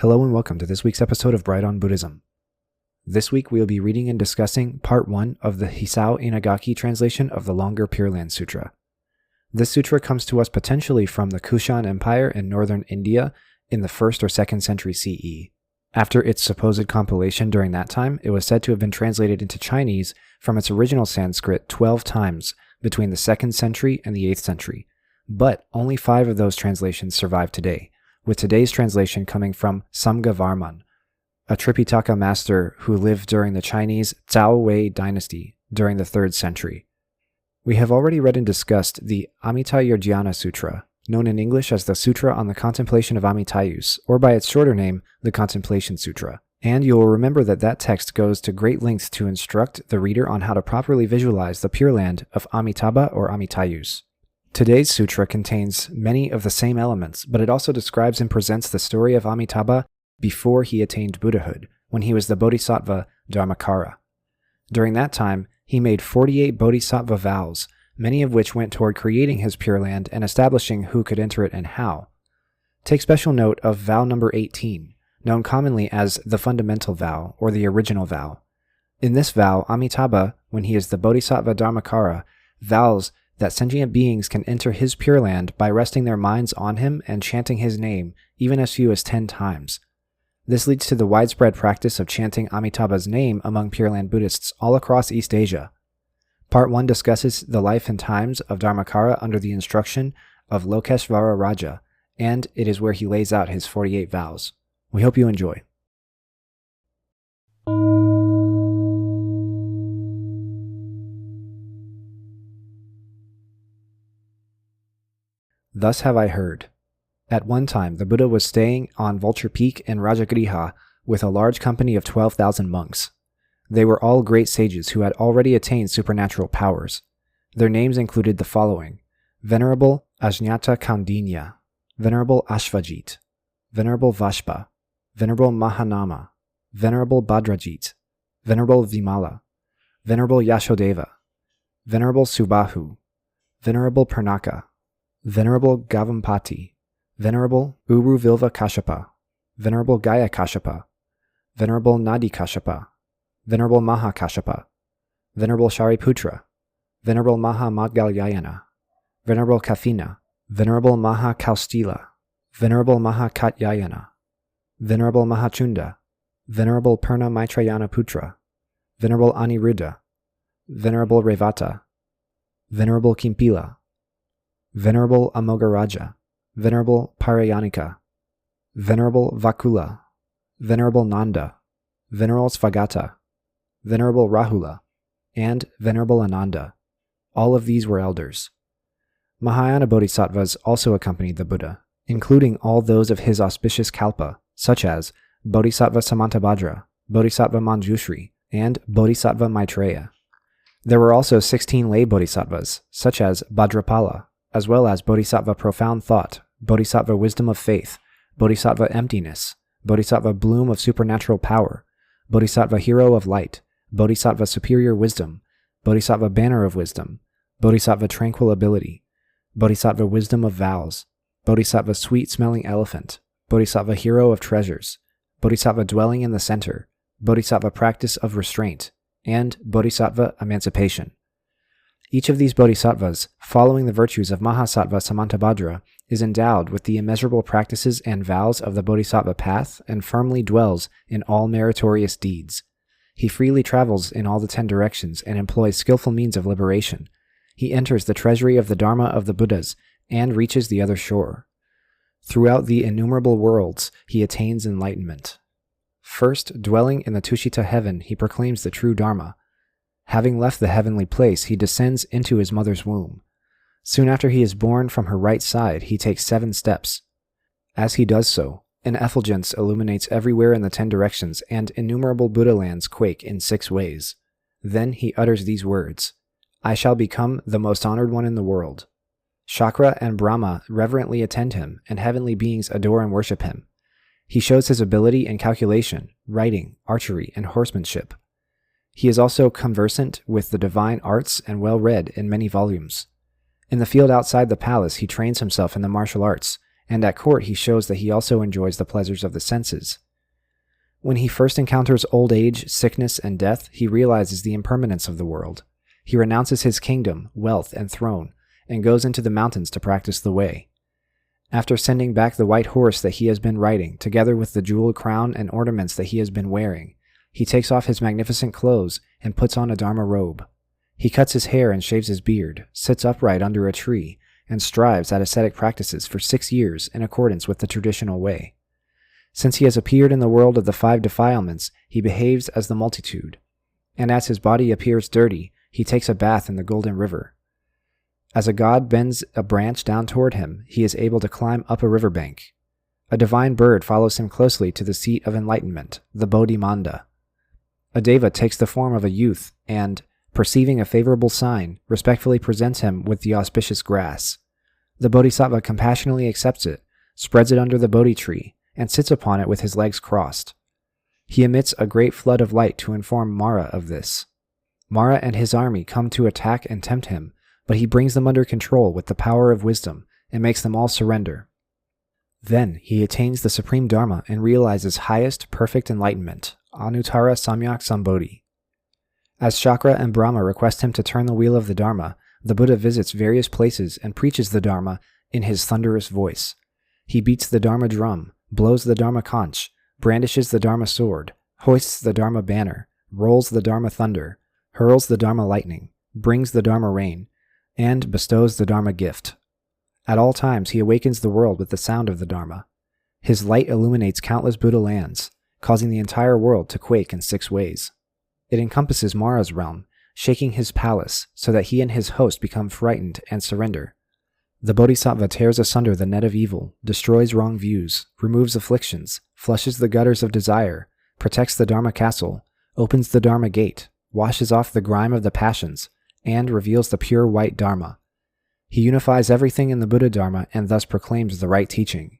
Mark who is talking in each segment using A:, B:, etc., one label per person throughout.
A: Hello and welcome to this week's episode of Bright on Buddhism. This week we will be reading and discussing Part 1 of the Hisao Inagaki translation of the Longer Pure Land Sutra. This sutra comes to us potentially from the Kushan Empire in northern India in the 1st or 2nd century CE. After its supposed compilation during that time, it was said to have been translated into Chinese from its original Sanskrit 12 times between the 2nd century and the 8th century, but only 5 of those translations survive today, with today's translation coming from Samgavarman, a Tripitaka master who lived during the Chinese Zhao Wei dynasty during the 3rd century. We have already read and discussed the Amitayurjana Sutra, known in English as the Sutra on the Contemplation of Amitayus, or by its shorter name, the Contemplation Sutra. And you will remember that that text goes to great lengths to instruct the reader on how to properly visualize the Pure Land of Amitabha or Amitayus. Today's sutra contains many of the same elements, but it also describes and presents the story of Amitabha before he attained Buddhahood, when he was the Bodhisattva Dharmakara. During that time, he made 48 Bodhisattva vows, many of which went toward creating his Pure Land and establishing who could enter it and how. Take special note of vow number 18, known commonly as the fundamental vow or the original vow. In this vow, Amitabha, when he is the Bodhisattva Dharmakara, vows that sentient beings can enter his Pure Land by resting their minds on him and chanting his name even as few as 10 times. This leads to the widespread practice of chanting Amitabha's name among Pure Land Buddhists all across East Asia. Part 1 discusses the life and times of Dharmakara under the instruction of Lokeshvara Raja, and it is where he lays out his 48 vows. We hope you enjoy. Thus have I heard. At one time, the Buddha was staying on Vulture Peak in Rajagriha with a large company of 12,000 monks. They were all great sages who had already attained supernatural powers. Their names included the following: Venerable Ajñata Kaundinya, Venerable Ashvajit, Venerable Vashpa, Venerable Mahanama, Venerable Bhadrajit, Venerable Vimala, Venerable Yashodeva, Venerable Subahu, Venerable Purnaka, Venerable Gavampati, Venerable Uruvilva Kashapa, Venerable Gaya Kashapa, Venerable Nadi Kashapa, Venerable Maha Kashapa, Venerable Shariputra, Venerable Maha Madgalyayana, Venerable Kafina, Venerable Maha Kaustila, Venerable Maha Katyayana, Venerable Mahachunda, Venerable Purna Maitrayana Putra, Venerable Aniruddha, Venerable Revata, Venerable Kimpila, Venerable Amogaraja, Venerable Parayanika, Venerable Vakula, Venerable Nanda, Venerable Svagata, Venerable Rahula, and Venerable Ananda. All of these were elders. Mahāyāna bodhisattvas also accompanied the Buddha, including all those of his auspicious kalpa, such as Bodhisattva Samantabhadra, Bodhisattva Manjushri, and Bodhisattva Maitreya. There were also 16 lay bodhisattvas, such as Bhadrapala, as well as Bodhisattva Profound Thought, Bodhisattva Wisdom of Faith, Bodhisattva Emptiness, Bodhisattva Bloom of Supernatural Power, Bodhisattva Hero of Light, Bodhisattva Superior Wisdom, Bodhisattva Banner of Wisdom, Bodhisattva Tranquil Ability, Bodhisattva Wisdom of Vows, Bodhisattva Sweet-Smelling Elephant, Bodhisattva Hero of Treasures, Bodhisattva Dwelling in the Center, Bodhisattva Practice of Restraint, and Bodhisattva Emancipation. Each of these bodhisattvas, following the virtues of Mahasattva Samantabhadra, is endowed with the immeasurable practices and vows of the bodhisattva path and firmly dwells in all meritorious deeds. He freely travels in all the 10 directions and employs skillful means of liberation. He enters the treasury of the Dharma of the Buddhas and reaches the other shore. Throughout the innumerable worlds, he attains enlightenment. First, dwelling in the Tushita heaven, he proclaims the true Dharma. Having left the heavenly place, he descends into his mother's womb. Soon after he is born, from her right side, he takes 7 steps. As he does so, an effulgence illuminates everywhere in the 10 directions, and innumerable Buddha lands quake in 6 ways. Then he utters these words: I shall become the most honored one in the world. Shakra and Brahma reverently attend him, and heavenly beings adore and worship him. He shows his ability in calculation, writing, archery, and horsemanship. He is also conversant with the divine arts and well read in many volumes. In the field outside the palace, he trains himself in the martial arts, and at court he shows that he also enjoys the pleasures of the senses. When he first encounters old age, sickness, and death, he realizes the impermanence of the world. He renounces his kingdom, wealth, and throne, and goes into the mountains to practice the way. After sending back the white horse that he has been riding, together with the jeweled crown and ornaments that he has been wearing, he takes off his magnificent clothes and puts on a Dharma robe. He cuts his hair and shaves his beard, sits upright under a tree, and strives at ascetic practices for 6 years in accordance with the traditional way. Since he has appeared in the world of the 5 defilements, he behaves as the multitude, and as his body appears dirty, he takes a bath in the Golden River. As a god bends a branch down toward him, he is able to climb up a riverbank. A divine bird follows him closely to the seat of enlightenment, the Bodhimanda. A deva takes the form of a youth and, perceiving a favorable sign, respectfully presents him with the auspicious grass. The bodhisattva compassionately accepts it, spreads it under the Bodhi tree, and sits upon it with his legs crossed. He emits a great flood of light to inform Mara of this. Mara and his army come to attack and tempt him, but he brings them under control with the power of wisdom and makes them all surrender. Then he attains the supreme Dharma and realizes highest perfect enlightenment, Anuttara Samyak Sambodhi. As Shakra and Brahma request him to turn the wheel of the Dharma, the Buddha visits various places and preaches the Dharma in his thunderous voice. He beats the Dharma drum, blows the Dharma conch, brandishes the Dharma sword, hoists the Dharma banner, rolls the Dharma thunder, hurls the Dharma lightning, brings the Dharma rain, and bestows the Dharma gift. At all times he awakens the world with the sound of the Dharma. His light illuminates countless Buddha lands, causing the entire world to quake in 6 ways. It encompasses Mara's realm, shaking his palace so that he and his host become frightened and surrender. The Bodhisattva tears asunder the net of evil, destroys wrong views, removes afflictions, flushes the gutters of desire, protects the Dharma castle, opens the Dharma gate, washes off the grime of the passions, and reveals the pure white Dharma. He unifies everything in the Buddha Dharma and thus proclaims the right teaching.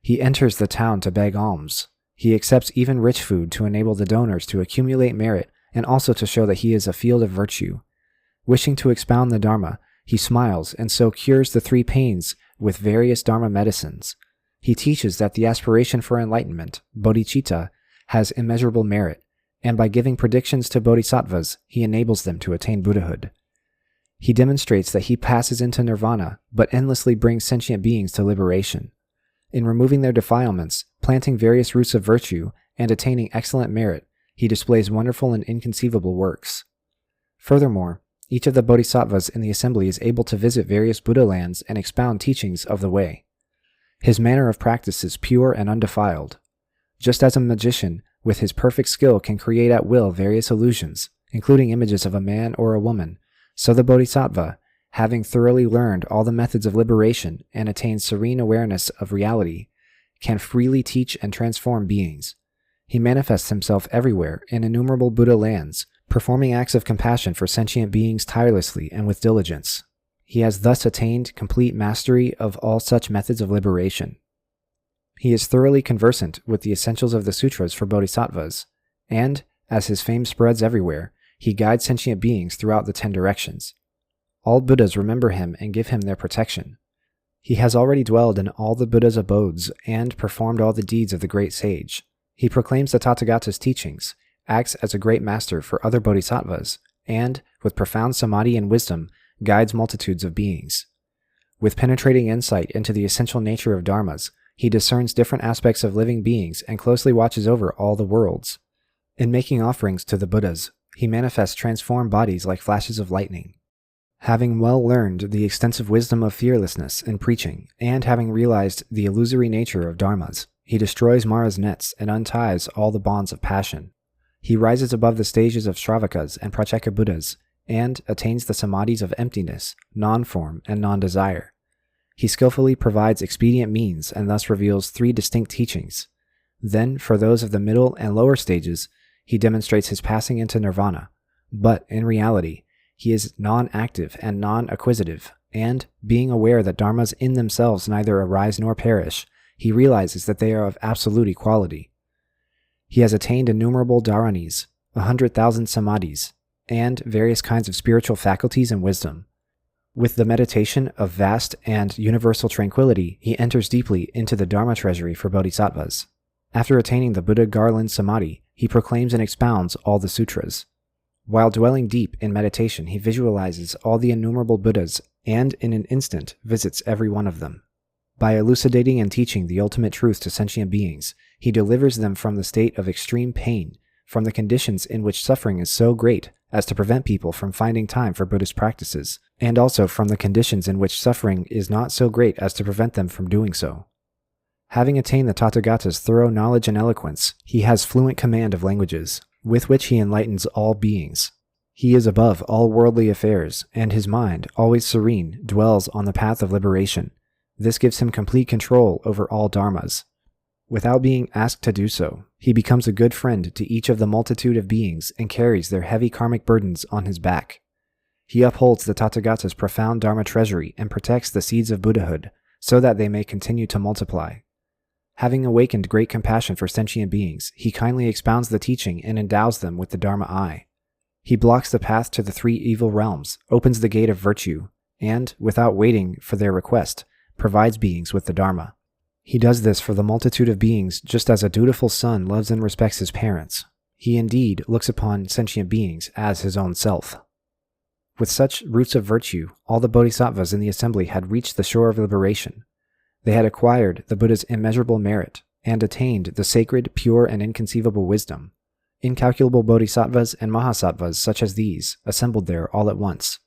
A: He enters the town to beg alms. He accepts even rich food to enable the donors to accumulate merit and also to show that he is a field of virtue. Wishing to expound the Dharma, he smiles and so cures the 3 pains with various Dharma medicines. He teaches that the aspiration for enlightenment, bodhicitta, has immeasurable merit, and by giving predictions to bodhisattvas, he enables them to attain Buddhahood. He demonstrates that he passes into nirvana, but endlessly brings sentient beings to liberation. In removing their defilements, planting various roots of virtue, and attaining excellent merit, he displays wonderful and inconceivable works. Furthermore, each of the bodhisattvas in the assembly is able to visit various Buddha lands and expound teachings of the way. His manner of practice is pure and undefiled. Just as a magician, with his perfect skill, can create at will various illusions, including images of a man or a woman, so the bodhisattva, having thoroughly learned all the methods of liberation and attained serene awareness of reality, can freely teach and transform beings. He manifests himself everywhere in innumerable Buddha lands, performing acts of compassion for sentient beings tirelessly and with diligence. He has thus attained complete mastery of all such methods of liberation. He is thoroughly conversant with the essentials of the sutras for bodhisattvas, and, as his fame spreads everywhere, he guides sentient beings throughout the 10 directions. All Buddhas remember him and give him their protection. He has already dwelled in all the Buddha's abodes and performed all the deeds of the great sage. He proclaims the Tathagata's teachings, acts as a great master for other bodhisattvas, and, with profound samadhi and wisdom, guides multitudes of beings. With penetrating insight into the essential nature of dharmas, he discerns different aspects of living beings and closely watches over all the worlds. In making offerings to the Buddhas, he manifests transformed bodies like flashes of lightning. Having well learned the extensive wisdom of fearlessness in preaching, and having realized the illusory nature of dharmas, he destroys Mara's nets and unties all the bonds of passion. He rises above the stages of Shravakas and Pratyeka Buddhas, and attains the samadhis of emptiness, non-form, and non-desire. He skillfully provides expedient means and thus reveals 3 distinct teachings. Then, for those of the middle and lower stages, he demonstrates his passing into nirvana, but in reality, he is non-active and non-acquisitive, and, being aware that dharmas in themselves neither arise nor perish, he realizes that they are of absolute equality. He has attained innumerable dharanis, 100,000 samadhis, and various kinds of spiritual faculties and wisdom. With the meditation of vast and universal tranquility, he enters deeply into the Dharma treasury for bodhisattvas. After attaining the Buddha Garland Samadhi, he proclaims and expounds all the sutras. While dwelling deep in meditation, he visualizes all the innumerable Buddhas and in an instant visits every one of them. By elucidating and teaching the ultimate truth to sentient beings, he delivers them from the state of extreme pain, from the conditions in which suffering is so great as to prevent people from finding time for Buddhist practices, and also from the conditions in which suffering is not so great as to prevent them from doing so. Having attained the Tathagata's thorough knowledge and eloquence, he has fluent command of languages, with which he enlightens all beings. He is above all worldly affairs, and his mind, always serene, dwells on the path of liberation. This gives him complete control over all dharmas. Without being asked to do so, he becomes a good friend to each of the multitude of beings and carries their heavy karmic burdens on his back. He upholds the Tathagata's profound dharma treasury and protects the seeds of Buddhahood, so that they may continue to multiply. Having awakened great compassion for sentient beings, he kindly expounds the teaching and endows them with the Dharma eye. He blocks the path to the three evil realms, opens the gate of virtue, and, without waiting for their request, provides beings with the Dharma. He does this for the multitude of beings just as a dutiful son loves and respects his parents. He indeed looks upon sentient beings as his own self. With such roots of virtue, all the bodhisattvas in the assembly had reached the shore of liberation. They had acquired the Buddha's immeasurable merit and attained the sacred, pure, and inconceivable wisdom. Incalculable bodhisattvas and mahasattvas such as these assembled there all at once.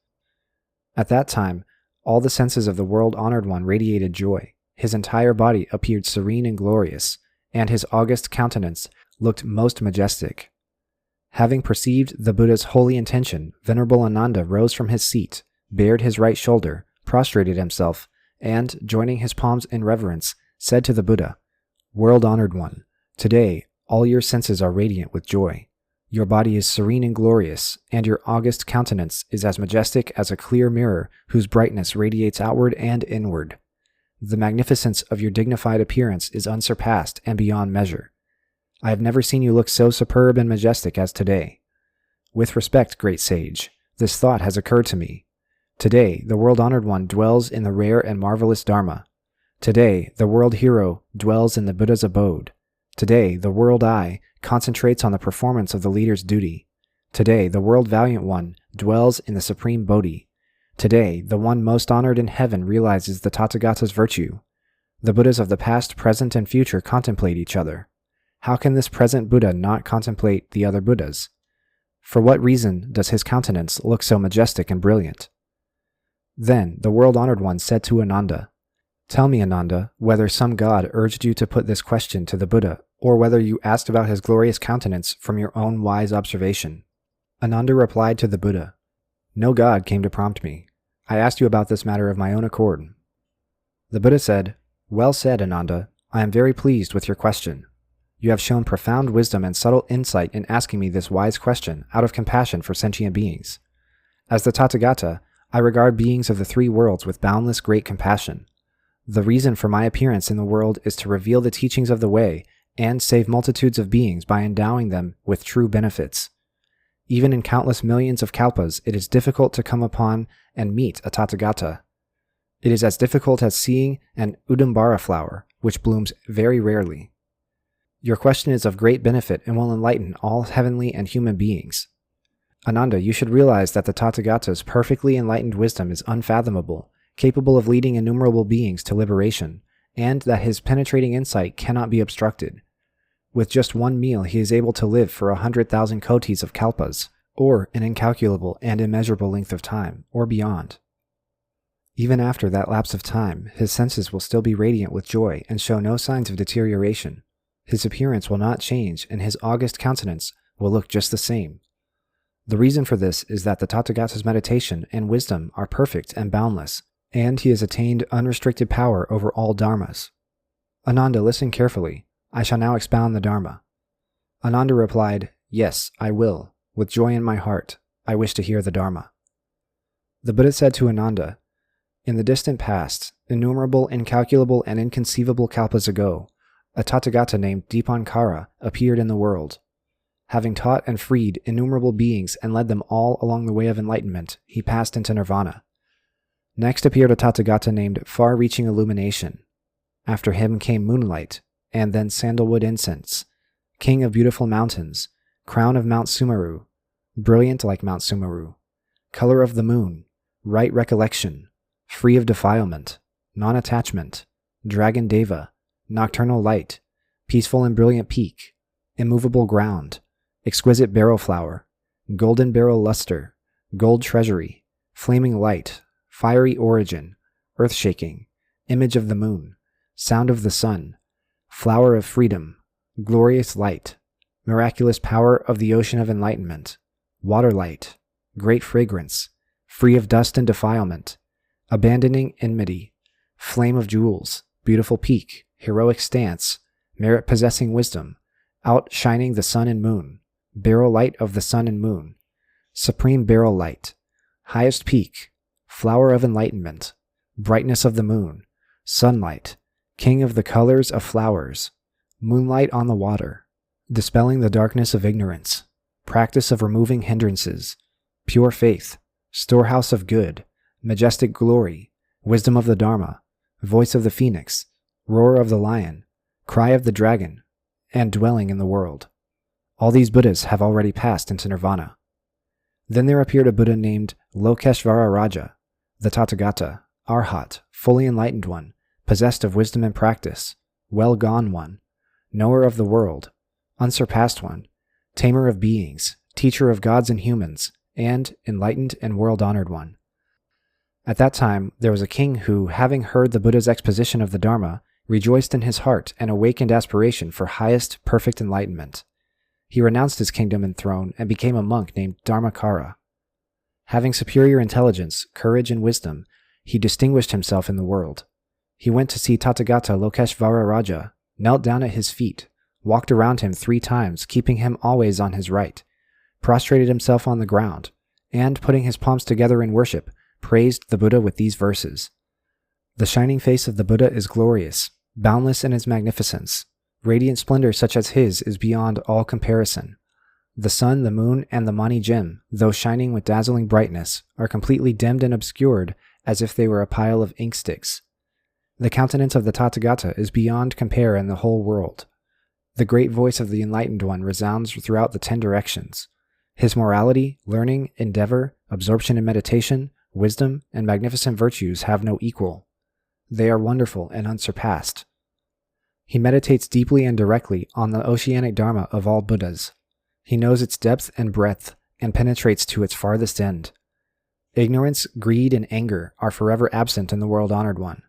A: At that time, all the senses of the world-honored one radiated joy. His entire body appeared serene and glorious, and his august countenance looked most majestic. Having perceived the Buddha's holy intention, Venerable Ananda rose from his seat, bared his right shoulder, prostrated himself, and, joining his palms in reverence, said to the Buddha, "World-honored one, today all your senses are radiant with joy. Your body is serene and glorious, and your august countenance is as majestic as a clear mirror whose brightness radiates outward and inward. The magnificence of your dignified appearance is unsurpassed and beyond measure. I have never seen you look so superb and majestic as today. With respect, great sage, this thought has occurred to me. Today, the world-honored one dwells in the rare and marvelous Dharma. Today, the world hero dwells in the Buddha's abode. Today, the world eye concentrates on the performance of the leader's duty. Today, the world valiant one dwells in the supreme Bodhi. Today, the one most honored in heaven realizes the Tathagata's virtue. The Buddhas of the past, present, and future contemplate each other. How can this present Buddha not contemplate the other Buddhas? For what reason does his countenance look so majestic and brilliant?" Then the world-honored one said to Ananda, "Tell me, Ananda, whether some god urged you to put this question to the Buddha, or whether you asked about his glorious countenance from your own wise observation." Ananda replied to the Buddha, "No god came to prompt me. I asked you about this matter of my own accord." The Buddha said, "Well said, Ananda. I am very pleased with your question. You have shown profound wisdom and subtle insight in asking me this wise question out of compassion for sentient beings. As the Tathagata, I regard beings of the three worlds with boundless great compassion. The reason for my appearance in the world is to reveal the teachings of the way and save multitudes of beings by endowing them with true benefits. Even in countless millions of kalpas, it is difficult to come upon and meet a Tathagata. It is as difficult as seeing an Udambara flower, which blooms very rarely. Your question is of great benefit and will enlighten all heavenly and human beings. Ananda, you should realize that the Tathagata's perfectly enlightened wisdom is unfathomable, capable of leading innumerable beings to liberation, and that his penetrating insight cannot be obstructed. With just one meal, he is able to live for 100,000 kotis of kalpas, or an incalculable and immeasurable length of time, or beyond. Even after that lapse of time, his senses will still be radiant with joy and show no signs of deterioration. His appearance will not change, and his august countenance will look just the same. The reason for this is that the Tathagata's meditation and wisdom are perfect and boundless, and he has attained unrestricted power over all dharmas. Ananda, listen carefully. I shall now expound the Dharma." Ananda replied, "Yes, I will. With joy in my heart, I wish to hear the Dharma." The Buddha said to Ananda, "In the distant past, innumerable, incalculable, and inconceivable kalpas ago, a Tathagata named Dipankara appeared in the world. Having taught and freed innumerable beings and led them all along the way of enlightenment, he passed into nirvana. Next appeared a Tathagata named Far-Reaching Illumination. After him came Moonlight, and then Sandalwood Incense, King of Beautiful Mountains, Crown of Mount Sumeru, Brilliant like Mount Sumeru, Color of the Moon, Right Recollection, Free of Defilement, Non-Attachment, Dragon Deva, Nocturnal Light, Peaceful and Brilliant Peak, Immovable Ground, Exquisite Beryl Flower, Golden Beryl Luster, Gold Treasury, Flaming Light, Fiery Origin, Earth-Shaking, Image of the Moon, Sound of the Sun, Flower of Freedom, Glorious Light, Miraculous Power of the Ocean of Enlightenment, Water Light, Great Fragrance, Free of Dust and Defilement, Abandoning Enmity, Flame of Jewels, Beautiful Peak, Heroic Stance, Merit-Possessing Wisdom, Outshining the Sun and Moon, Beryl Light of the Sun and Moon, Supreme Beryl Light, Highest Peak, Flower of Enlightenment, Brightness of the Moon, Sunlight, King of the Colors of Flowers, Moonlight on the Water, Dispelling the Darkness of Ignorance, Practice of Removing Hindrances, Pure Faith, Storehouse of Good, Majestic Glory, Wisdom of the Dharma, Voice of the Phoenix, Roar of the Lion, Cry of the Dragon, and Dwelling in the World. All these Buddhas have already passed into Nirvana. Then there appeared a Buddha named Lokeshvara Raja, the Tathagata, Arhat, fully enlightened one, possessed of wisdom and practice, well gone one, knower of the world, unsurpassed one, tamer of beings, teacher of gods and humans, and enlightened and world-honored one. At that time, there was a king who, having heard the Buddha's exposition of the Dharma, rejoiced in his heart and awakened aspiration for highest, perfect enlightenment. He renounced his kingdom and throne and became a monk named Dharmakara. Having superior intelligence, courage, and wisdom, he distinguished himself in the world. He went to see Tathagata Lokeshvara Raja, knelt down at his feet, walked around him 3 times, keeping him always on his right, prostrated himself on the ground, and, putting his palms together in worship, praised the Buddha with these verses. The shining face of the Buddha is glorious, boundless in its magnificence. Radiant splendor such as his is beyond all comparison. The sun, the moon, and the Mani gem, though shining with dazzling brightness, are completely dimmed and obscured as if they were a pile of ink sticks. The countenance of the Tathagata is beyond compare in the whole world. The great voice of the enlightened one resounds throughout the 10 directions. His morality, learning, endeavor, absorption in meditation, wisdom, and magnificent virtues have no equal. They are wonderful and unsurpassed. He meditates deeply and directly on the oceanic Dharma of all Buddhas. He knows its depth and breadth and penetrates to its farthest end. Ignorance, greed, and anger are forever absent in the world-honored one.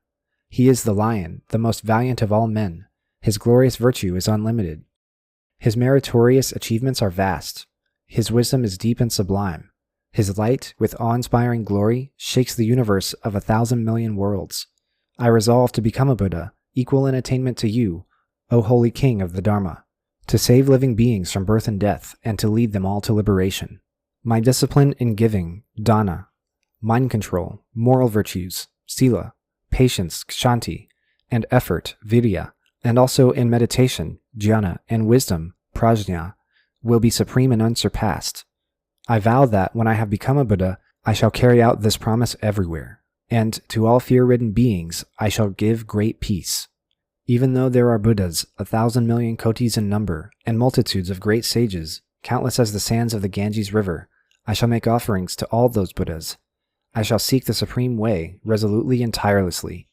A: He is the lion, the most valiant of all men. His glorious virtue is unlimited. His meritorious achievements are vast. His wisdom is deep and sublime. His light, with awe-inspiring glory, shakes the universe of 1,000 million worlds. I resolve to become a Buddha, equal in attainment to you, O holy King of the Dharma, to save living beings from birth and death, and to lead them all to liberation. My discipline in giving, dana, mind control, moral virtues, sila, patience, kshanti, and effort, virya, and also in meditation, jhana, and wisdom, prajna, will be supreme and unsurpassed. I vow that when I have become a Buddha, I shall carry out this promise everywhere, and to all fear-ridden beings I shall give great peace. Even though there are Buddhas, 1,000 million kotis in number, and multitudes of great sages, countless as the sands of the Ganges River, I shall make offerings to all those Buddhas. I shall seek the supreme way, resolutely and tirelessly.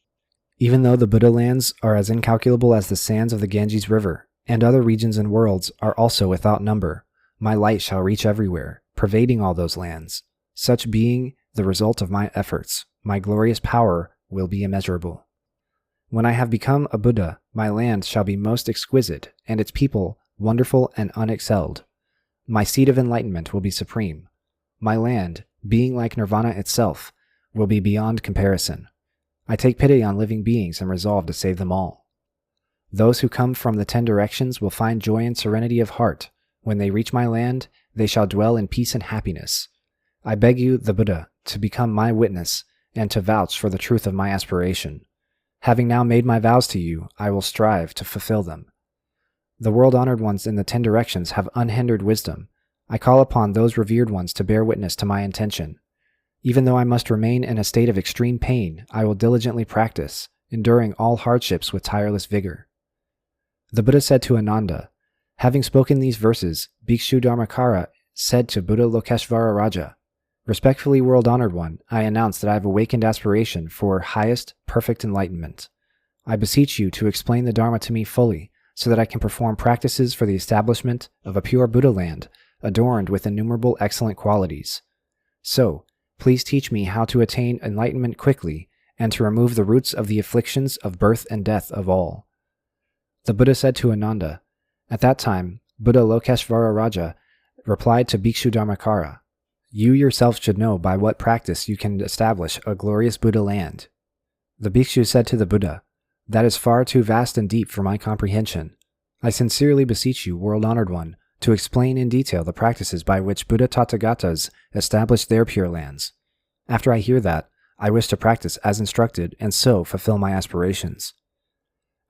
A: Even though the Buddha lands are as incalculable as the sands of the Ganges River, and other regions and worlds are also without number, my light shall reach everywhere, pervading all those lands. Such being the result of my efforts, my glorious power will be immeasurable. When I have become a Buddha, my land shall be most exquisite, and its people wonderful and unexcelled. My seat of enlightenment will be supreme. My land, being like nirvana itself, will be beyond comparison. I take pity on living beings and resolve to save them all. Those who come from the 10 directions will find joy and serenity of heart. When they reach my land, they shall dwell in peace and happiness. I beg you, the Buddha, to become my witness and to vouch for the truth of my aspiration. Having now made my vows to you, I will strive to fulfill them. The world-honored ones in the 10 directions have unhindered wisdom. I call upon those revered ones to bear witness to my intention. Even though I must remain in a state of extreme pain, I will diligently practice, enduring all hardships with tireless vigor. The Buddha said to Ananda, having spoken these verses, Bhikshu Dharmakara said to Buddha Lokeshvara Raja, Respectfully, World-Honored One, I announce that I have awakened aspiration for highest, perfect enlightenment. I beseech you to explain the Dharma to me fully, so that I can perform practices for the establishment of a pure Buddha land, adorned with innumerable excellent qualities. So, please teach me how to attain enlightenment quickly, and to remove the roots of the afflictions of birth and death of all. The Buddha said to Ananda, At that time, Buddha Lokeshvara Raja replied to Bhikshu Dharmakara, You yourself should know by what practice you can establish a glorious Buddha land. The Bhikshu said to the Buddha, That is far too vast and deep for my comprehension. I sincerely beseech you, World-Honored One, to explain in detail the practices by which Buddha Tathagatas established their pure lands. After I hear that, I wish to practice as instructed and so fulfill my aspirations.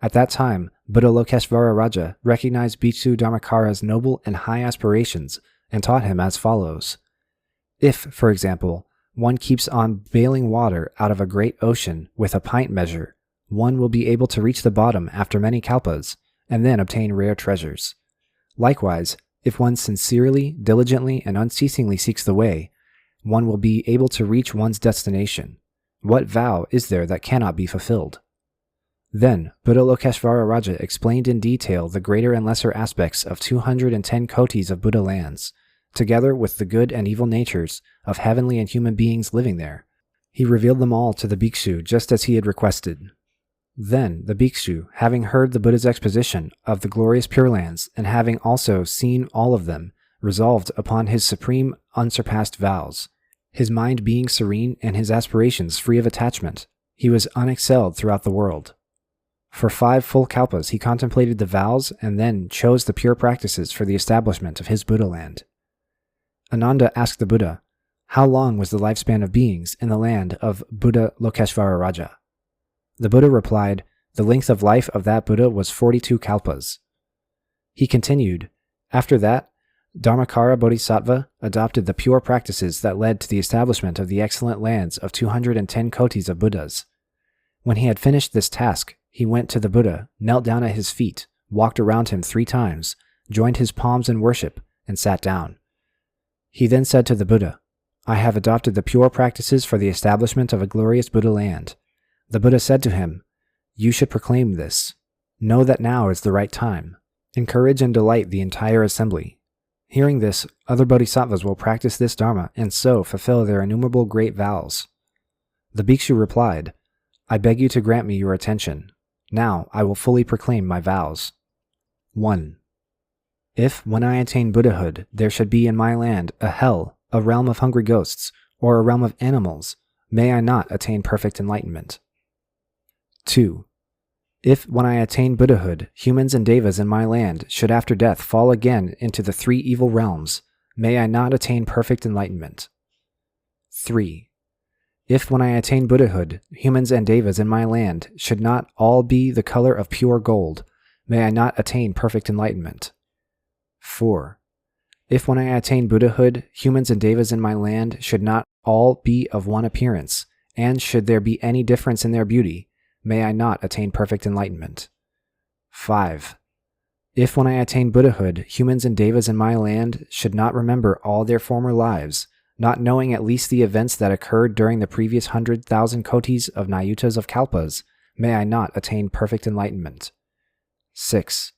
A: At that time, Buddha Lokeshvara Raja recognized Bhikshu Dharmakara's noble and high aspirations and taught him as follows. If, for example, one keeps on bailing water out of a great ocean with a pint measure, one will be able to reach the bottom after many kalpas and then obtain rare treasures. Likewise, if one sincerely, diligently, and unceasingly seeks the way, one will be able to reach one's destination. What vow is there that cannot be fulfilled? Then, Buddha Lokeshvara Raja explained in detail the greater and lesser aspects of 210 kotis of Buddha lands, together with the good and evil natures of heavenly and human beings living there. He revealed them all to the Bhikshu just as he had requested. Then the Bhikshu, having heard the Buddha's exposition of the glorious Pure Lands and having also seen all of them, resolved upon his supreme unsurpassed vows. His mind being serene and his aspirations free of attachment, he was unexcelled throughout the world. For 5 full kalpas he contemplated the vows and then chose the pure practices for the establishment of his Buddha land. Ananda asked the Buddha, How long was the lifespan of beings in the land of Buddha Lokeshvara Raja? The Buddha replied, The length of life of that Buddha was 42 kalpas. He continued, After that, Dharmakara Bodhisattva adopted the pure practices that led to the establishment of the excellent lands of 210 kotis of Buddhas. When he had finished this task, he went to the Buddha, knelt down at his feet, walked around him 3 times, joined his palms in worship, and sat down. He then said to the Buddha, I have adopted the pure practices for the establishment of a glorious Buddha land. The Buddha said to him, You should proclaim this. Know that now is the right time. Encourage and delight the entire assembly. Hearing this, other bodhisattvas will practice this dharma and so fulfill their innumerable great vows. The Bhikshu replied, I beg you to grant me your attention. Now I will fully proclaim my vows. 1. If, when I attain Buddhahood, there should be in my land a hell, a realm of hungry ghosts, or a realm of animals, may I not attain perfect enlightenment. 2. If, when I attain Buddhahood, humans and devas in my land should after death fall again into the 3 evil realms, may I not attain perfect enlightenment. 3. If, when I attain Buddhahood, humans and devas in my land should not all be the color of pure gold, may I not attain perfect enlightenment. 4. If, when I attain Buddhahood, humans and devas in my land should not all be of one appearance, and should there be any difference in their beauty, may I not attain perfect enlightenment. 5. If, when I attain Buddhahood, humans and devas in my land should not remember all their former lives, not knowing at least the events that occurred during the previous 100,000 kotis of nayutas of kalpas, may I not attain perfect enlightenment. 6.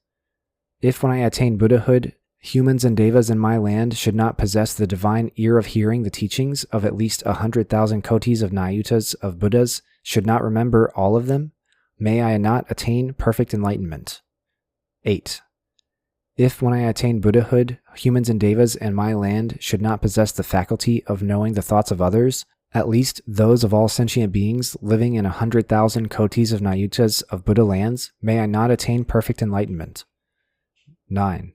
A: If, when I attain Buddhahood, humans and devas in my land should not possess the divine ear of hearing the teachings of at least 100,000 kotis of nayutas of Buddhas, should not remember all of them, may I not attain perfect enlightenment. 8. If, when I attain Buddhahood, humans and devas in my land should not possess the faculty of knowing the thoughts of others, at least those of all sentient beings living in 100,000 kotis of nayutas of Buddha lands, may I not attain perfect enlightenment. 9.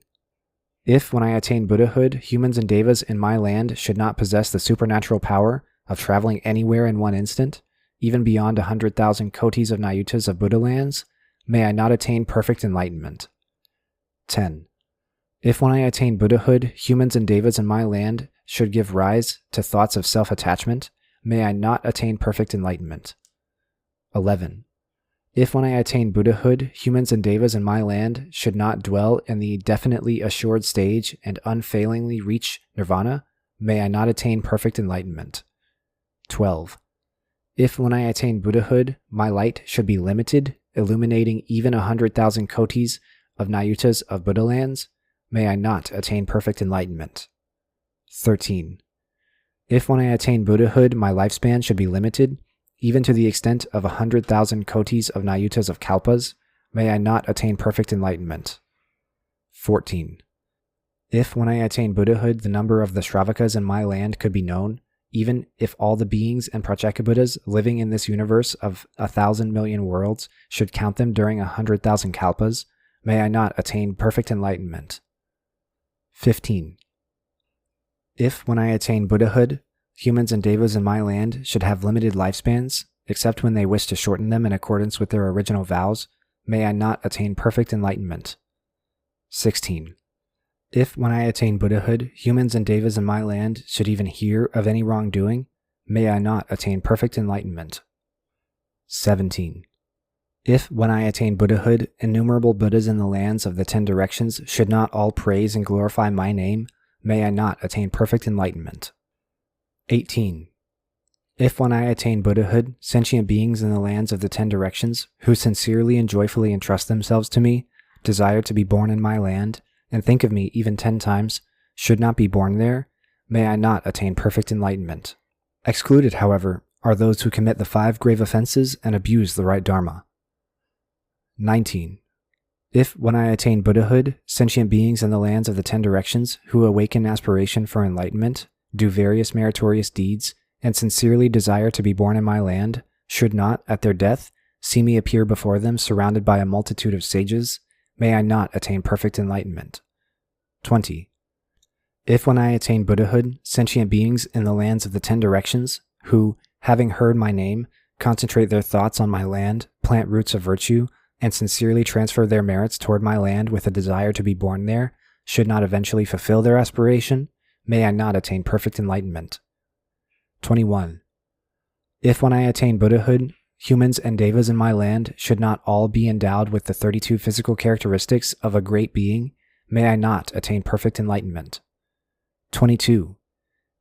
A: If, when I attain Buddhahood, humans and devas in my land should not possess the supernatural power of traveling anywhere in one instant, even beyond 100,000 kotis of nayutas of Buddha lands, may I not attain perfect enlightenment. 10. If, when I attain Buddhahood, humans and devas in my land should give rise to thoughts of self-attachment, may I not attain perfect enlightenment. 11. If when I attain Buddhahood, humans and devas in my land should not dwell in the definitely assured stage and unfailingly reach nirvana, may I not attain perfect enlightenment. 12. If when I attain Buddhahood, my light should be limited, illuminating even 100,000 kotis of nayutas of Buddha lands, may I not attain perfect enlightenment. 13. If when I attain Buddhahood, my lifespan should be limited, even to the extent of 100,000 kotis of nayutas of kalpas, may I not attain perfect enlightenment. 14. If when I attain Buddhahood, the number of the Shravakas in my land could be known, even if all the beings and Pratyekabuddhas living in this universe of 1,000 million worlds should count them during 100,000 kalpas, may I not attain perfect enlightenment. 15. If when I attain Buddhahood, humans and devas in my land should have limited lifespans, except when they wish to shorten them in accordance with their original vows, may I not attain perfect enlightenment. 16. If when I attain Buddhahood, humans and devas in my land should even hear of any wrongdoing, may I not attain perfect enlightenment. 17. If when I attain Buddhahood, innumerable Buddhas in the lands of the 10 directions should not all praise and glorify my name, may I not attain perfect enlightenment. 18. If when I attain Buddhahood, sentient beings in the lands of the 10 directions, who sincerely and joyfully entrust themselves to me, desire to be born in my land, and think of me even 10 times, should not be born there, may I not attain perfect enlightenment. Excluded, however, are those who commit the 5 grave offenses and abuse the right dharma. 19. If when I attain Buddhahood, sentient beings in the lands of the 10 directions, who awaken aspiration for enlightenment, do various meritorious deeds, and sincerely desire to be born in my land, should not, at their death, see me appear before them surrounded by a multitude of sages, may I not attain perfect enlightenment. 20. If when I attain Buddhahood, sentient beings in the lands of the 10 directions, who, having heard my name, concentrate their thoughts on my land, plant roots of virtue, and sincerely transfer their merits toward my land with a desire to be born there, should not eventually fulfill their aspiration, may I not attain perfect enlightenment. 21. If when I attain Buddhahood, humans and devas in my land should not all be endowed with the 32 physical characteristics of a great being, may I not attain perfect enlightenment. 22.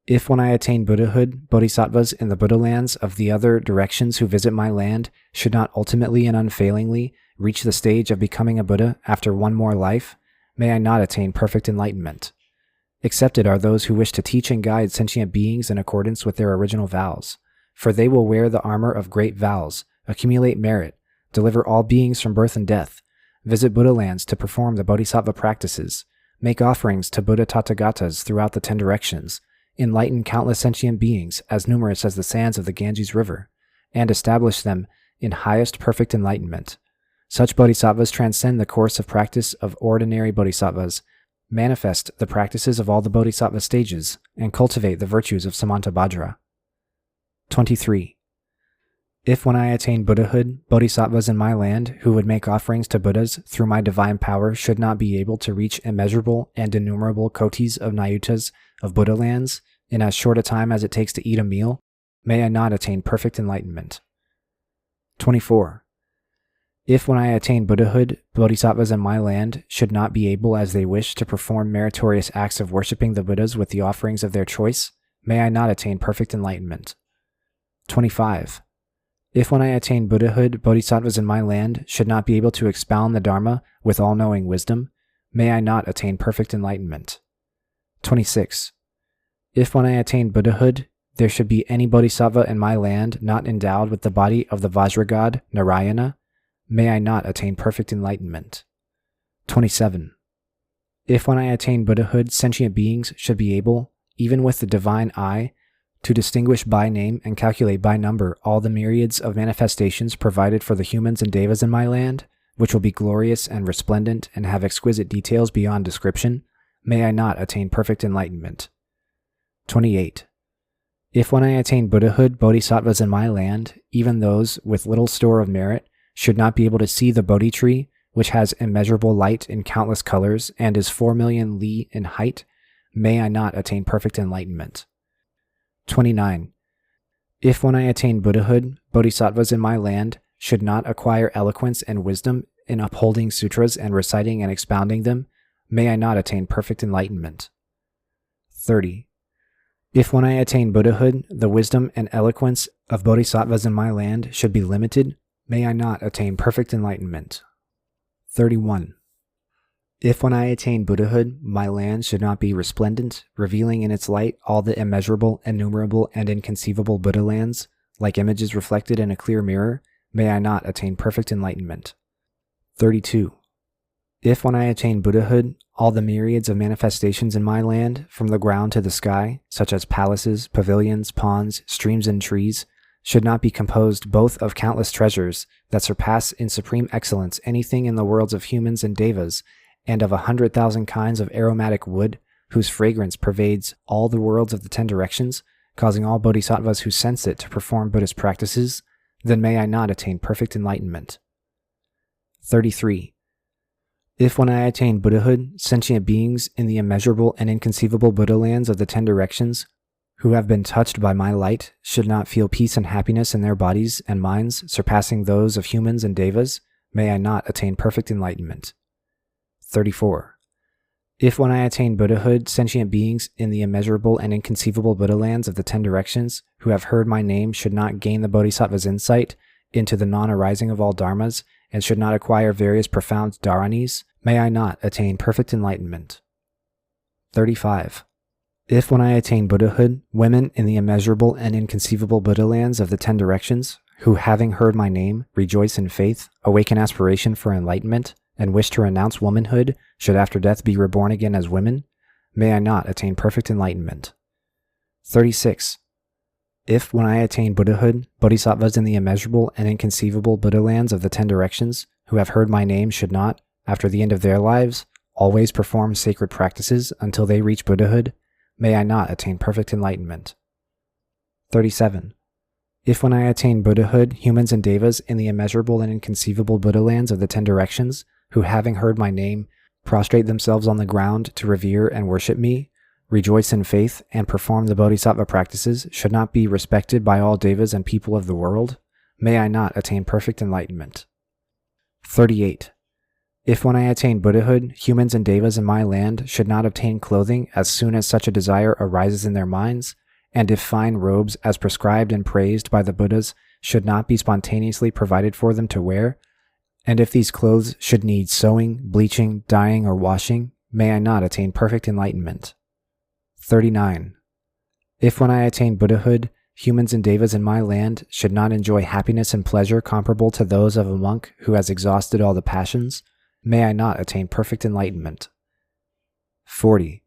A: If when I attain Buddhahood, bodhisattvas in the Buddha lands of the other directions who visit my land should not ultimately and unfailingly reach the stage of becoming a Buddha after one more life, may I not attain perfect enlightenment. Accepted are those who wish to teach and guide sentient beings in accordance with their original vows, for they will wear the armor of great vows, accumulate merit, deliver all beings from birth and death, visit Buddha lands to perform the bodhisattva practices, make offerings to Buddha Tathagatas throughout the 10 directions, enlighten countless sentient beings as numerous as the sands of the Ganges River, and establish them in highest perfect enlightenment. Such bodhisattvas transcend the course of practice of ordinary bodhisattvas, manifest the practices of all the bodhisattva stages, and cultivate the virtues of Samantabhadra. 23. If when I attain Buddhahood, bodhisattvas in my land who would make offerings to Buddhas through my divine power should not be able to reach immeasurable and innumerable kotis of nayutas of Buddha lands in as short a time as it takes to eat a meal, may I not attain perfect enlightenment. 24. If when I attain Buddhahood, bodhisattvas in my land should not be able as they wish to perform meritorious acts of worshipping the Buddhas with the offerings of their choice, may I not attain perfect enlightenment. 25. If when I attain Buddhahood, bodhisattvas in my land should not be able to expound the Dharma with all-knowing wisdom, may I not attain perfect enlightenment. 26. If when I attain Buddhahood, there should be any bodhisattva in my land not endowed with the body of the Vajra god, Narayana, may I not attain perfect enlightenment. 27. If when I attain Buddhahood, sentient beings should be able, even with the divine eye, to distinguish by name and calculate by number all the myriads of manifestations provided for the humans and devas in my land, which will be glorious and resplendent and have exquisite details beyond description, may I not attain perfect enlightenment. 28. If when I attain Buddhahood, bodhisattvas in my land, even those with little store of merit, should not be able to see the Bodhi tree, which has immeasurable light in countless colors and is 4 million li in height, may I not attain perfect enlightenment. 29. If when I attain Buddhahood, bodhisattvas in my land should not acquire eloquence and wisdom in upholding sutras and reciting and expounding them, may I not attain perfect enlightenment. 30. If when I attain Buddhahood, the wisdom and eloquence of bodhisattvas in my land should be limited, may I not attain perfect enlightenment. 31. If when I attain Buddhahood, my land should not be resplendent, revealing in its light all the immeasurable, innumerable, and inconceivable Buddha lands, like images reflected in a clear mirror, may I not attain perfect enlightenment. 32. If when I attain Buddhahood, all the myriads of manifestations in my land, from the ground to the sky, such as palaces, pavilions, ponds, streams, and trees, should not be composed both of countless treasures that surpass in supreme excellence anything in the worlds of humans and devas, and of 100,000 kinds of aromatic wood, whose fragrance pervades all the worlds of the 10 directions, causing all bodhisattvas who sense it to perform Buddhist practices, then may I not attain perfect enlightenment. 33. If when I attain Buddhahood, sentient beings in the immeasurable and inconceivable Buddha lands of the 10 directions, who have been touched by my light, should not feel peace and happiness in their bodies and minds surpassing those of humans and devas, may I not attain perfect enlightenment. 34. If when I attain Buddhahood, sentient beings in the immeasurable and inconceivable Buddha lands of the 10 directions, who have heard my name, should not gain the bodhisattva's insight into the non-arising of all dharmas, and should not acquire various profound dharanis, may I not attain perfect enlightenment. 35. If when I attain Buddhahood, women in the immeasurable and inconceivable Buddha lands of the 10 directions, who having heard my name, rejoice in faith, awaken aspiration for enlightenment, and wish to renounce womanhood, should after death be reborn again as women, may I not attain perfect enlightenment. 36. If when I attain Buddhahood, bodhisattvas in the immeasurable and inconceivable Buddha lands of the 10 directions, who have heard my name, should not, after the end of their lives, always perform sacred practices until they reach Buddhahood, may I not attain perfect enlightenment. 37. If when I attain Buddhahood, humans and devas in the immeasurable and inconceivable Buddha lands of the 10 directions, who having heard my name, prostrate themselves on the ground to revere and worship me, rejoice in faith, and perform the bodhisattva practices, should not be respected by all devas and people of the world, may I not attain perfect enlightenment. 38. If when I attain Buddhahood, humans and devas in my land should not obtain clothing as soon as such a desire arises in their minds, and if fine robes as prescribed and praised by the Buddhas should not be spontaneously provided for them to wear, and if these clothes should need sewing, bleaching, dyeing, or washing, may I not attain perfect enlightenment. 39. If when I attain Buddhahood, humans and devas in my land should not enjoy happiness and pleasure comparable to those of a monk who has exhausted all the passions, may I not attain perfect enlightenment. 40.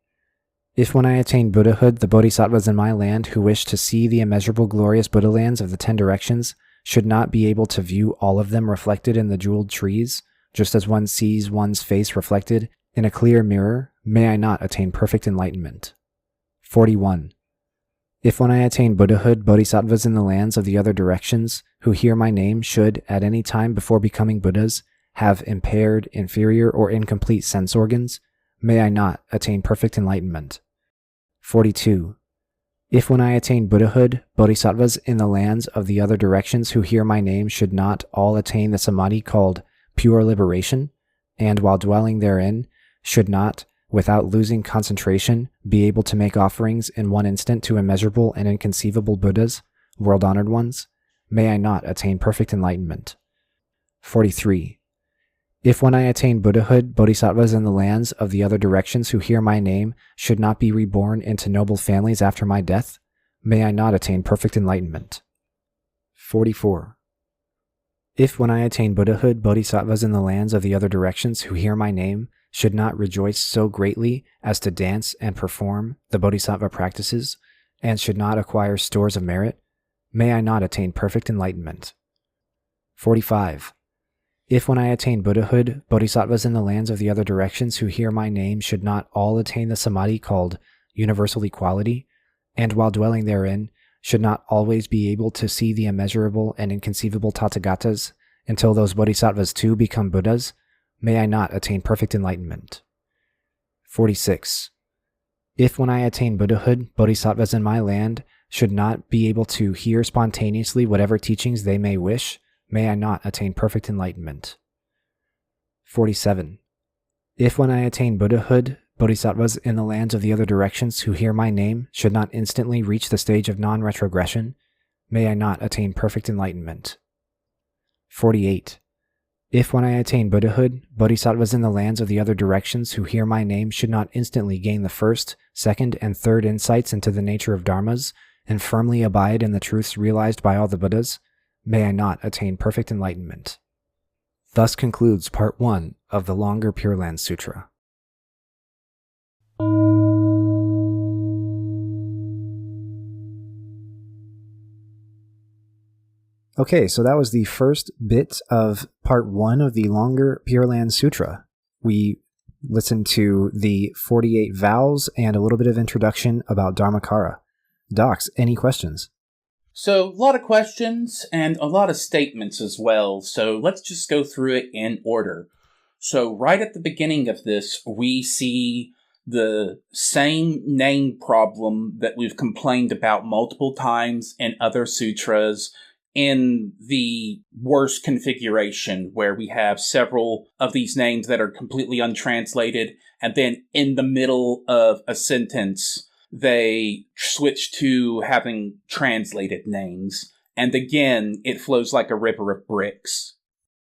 A: If when I attain Buddhahood, the bodhisattvas in my land who wish to see the immeasurable glorious Buddha lands of the 10 directions should not be able to view all of them reflected in the jeweled trees, just as one sees one's face reflected in a clear mirror, may I not attain perfect enlightenment. 41. If when I attain Buddhahood, bodhisattvas in the lands of the other directions who hear my name should, at any time before becoming Buddhas, have impaired, inferior, or incomplete sense organs, may I not attain perfect enlightenment. 42. If when I attain Buddhahood, bodhisattvas in the lands of the other directions who hear my name should not all attain the samadhi called pure liberation, and while dwelling therein, should not, without losing concentration, be able to make offerings in one instant to immeasurable and inconceivable Buddhas, world-honored ones, may I not attain perfect enlightenment. 43. If when I attain Buddhahood, bodhisattvas in the lands of the other directions who hear my name should not be reborn into noble families after my death, may I not attain perfect enlightenment. 44. If when I attain Buddhahood, bodhisattvas in the lands of the other directions who hear my name should not rejoice so greatly as to dance and perform the bodhisattva practices, and should not acquire stores of merit, may I not attain perfect enlightenment. 45. If when I attain Buddhahood, bodhisattvas in the lands of the other directions who hear my name should not all attain the samadhi called universal equality, and while dwelling therein, should not always be able to see the immeasurable and inconceivable Tathagatas until those bodhisattvas too become Buddhas, may I not attain perfect enlightenment. 46. If when I attain Buddhahood, bodhisattvas in my land should not be able to hear spontaneously whatever teachings they may wish, may I not attain perfect enlightenment. 47. If when I attain Buddhahood, bodhisattvas in the lands of the other directions who hear my name should not instantly reach the stage of non-retrogression, may I not attain perfect enlightenment. 48. If when I attain Buddhahood, bodhisattvas in the lands of the other directions who hear my name should not instantly gain the first, second, and third insights into the nature of dharmas, and firmly abide in the truths realized by all the Buddhas, may I not attain perfect enlightenment. Thus concludes Part 1 of the Longer Pure Land Sutra. Okay, so that was the first bit of Part 1 of the Longer Pure Land Sutra. We listened to the 48 vows and a little bit of introduction about Dharmakara. Docs, any questions?
B: So, a lot of questions and a lot of statements as well, so let's just go through it in order. So, right at the beginning of this, we see the same name problem that we've complained about multiple times in other sutras, in the worst configuration where we have several of these names that are completely untranslated, and then in the middle of a sentence, they switch to having translated names. And again, it flows like a river of bricks.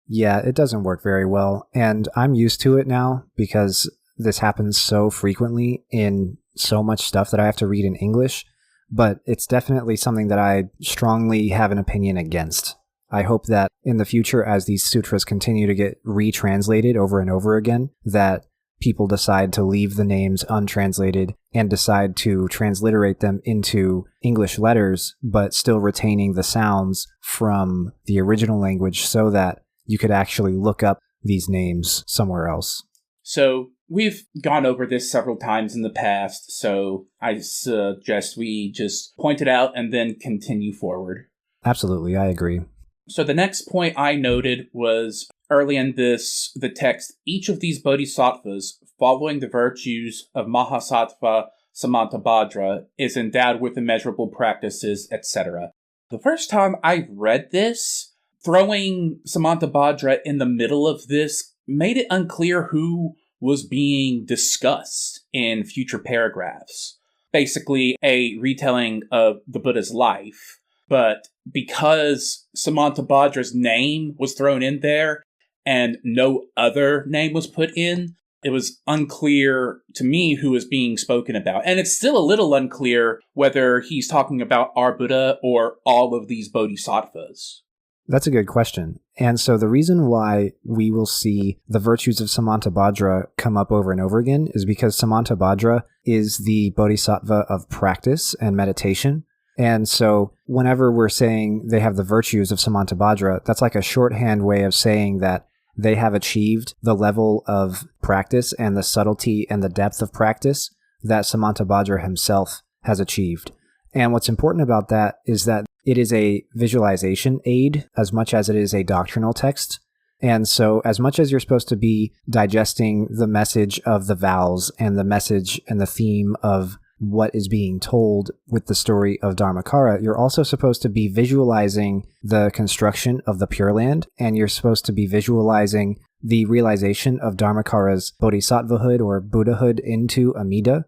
A: Yeah, it doesn't work very well. And I'm used to it now because this happens so frequently in so much stuff that I have to read in English. But it's definitely something that I strongly have an opinion against. I hope that in the future, as these sutras continue to get retranslated over and over again, that people decide to leave the names untranslated and decide to transliterate them into English letters, but still retaining the sounds from the original language so that you could actually look up these names somewhere else.
B: So we've gone over this several times in the past, so I suggest we just point it out and then continue forward.
A: Absolutely, I agree.
B: So the next point I noted was early in the text, each of these bodhisattvas, following the virtues of Mahasattva Samantabhadra, is endowed with immeasurable practices, etc. The first time I read this, throwing Samantabhadra in the middle of this made it unclear who was being discussed in future paragraphs. Basically, a retelling of the Buddha's life. But because Samantabhadra's name was thrown in there and no other name was put in, it was unclear to me who was being spoken about. And it's still a little unclear whether he's talking about our Buddha or all of these bodhisattvas.
A: That's a good question. And so the reason why we will see the virtues of Samantabhadra come up over and over again is because Samantabhadra is the bodhisattva of practice and meditation. And so whenever we're saying they have the virtues of Samantabhadra, that's like a shorthand way of saying that they have achieved the level of practice and the subtlety and the depth of practice that Samantabhadra himself has achieved. And what's important about that is that it is a visualization aid as much as it is a doctrinal text. And so as much as you're supposed to be digesting the message of the vows and the message and the theme of what is being told with the story of Dharmakara, you're also supposed to be visualizing the construction of the Pure Land, and you're supposed to be visualizing the realization of Dharmakara's bodhisattvahood or Buddhahood into Amida.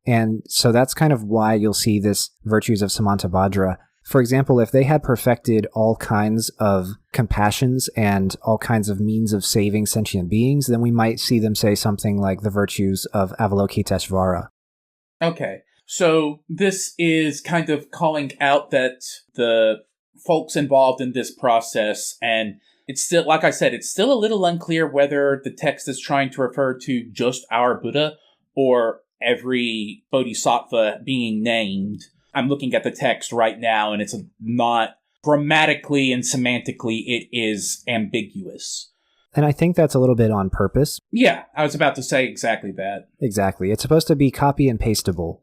A: And so that's kind of why you'll see this virtues of Samantabhadra. For example, if they had perfected all kinds of compassions and all kinds of means of saving sentient beings, then we might see them say something like the virtues of Avalokiteshvara.
B: Okay, so this is kind of calling out that the folks involved in this process, and it's still, like I said, it's still a little unclear whether the text is trying to refer to just our Buddha or every bodhisattva being named. I'm looking at the text right now, and it's not grammatically and semantically, it is ambiguous.
A: And I think that's a little bit on purpose.
B: Yeah, I was about to say exactly that.
A: Exactly. It's supposed to be copy and pasteable.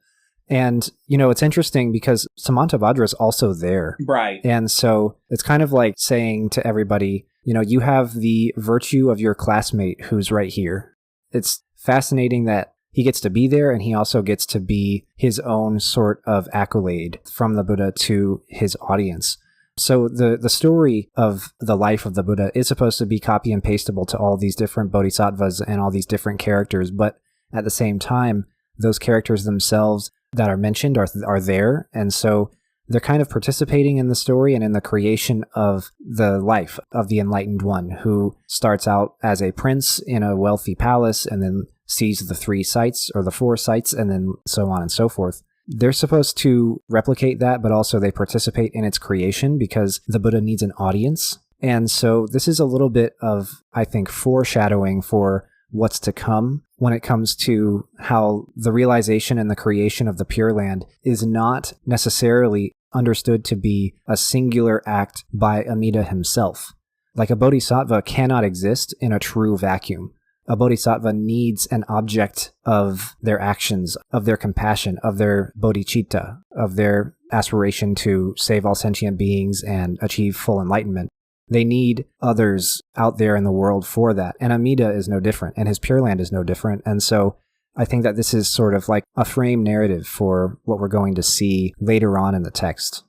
A: And, you know, it's interesting because Samantabhadra is also there.
B: Right.
A: And so it's kind of like saying to everybody, you know, you have the virtue of your classmate who's right here. It's fascinating that he gets to be there, and he also gets to be his own sort of accolade from the Buddha to his audience. So the story of the life of the Buddha is supposed to be copy and pastable to all these different bodhisattvas and all these different characters, but at the same time, those characters themselves that are mentioned are there, and so they're kind of participating in the story and in the creation of the life of the enlightened one, who starts out as a prince in a wealthy palace and then sees the 3 sights or the 4 sights, and then so on and so forth. They're supposed to replicate that, but also they participate in its creation because the Buddha needs an audience. And so this is a little bit of, I think, foreshadowing for what's to come when it comes to how the realization and the creation of the Pure Land is not necessarily understood to be a singular act by Amida himself. Like a bodhisattva cannot exist in a true vacuum. A bodhisattva needs an object of their actions, of their compassion, of their bodhicitta, of their aspiration to save all sentient beings and achieve full enlightenment. They need others out there in the world for that. And Amida is no different, and his Pure Land is no different. And so I think that this is sort of like a frame narrative for what we're going to see later on in the text.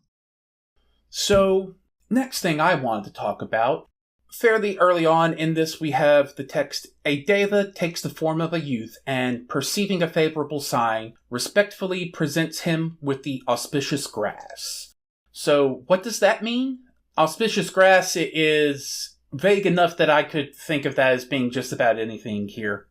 B: So, next thing I wanted to talk about, fairly early on in this, we have the text, "A deva takes the form of a youth and, perceiving a favorable sign, respectfully presents him with the auspicious grass." So, what does that mean? Auspicious grass is vague enough that I could think of that as being just about anything here.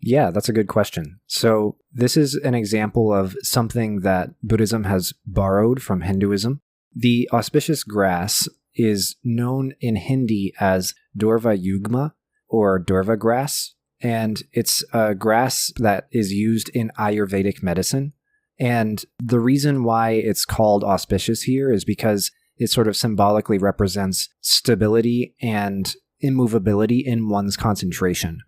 A: Yeah, that's a good question. So, this is an example of something that Buddhism has borrowed from Hinduism. The auspicious grass is known in Hindi as Durva Yugma or Durva grass, and it's a grass that is used in Ayurvedic medicine. And the reason why it's called auspicious here is because it sort of symbolically represents stability and immovability in one's concentration.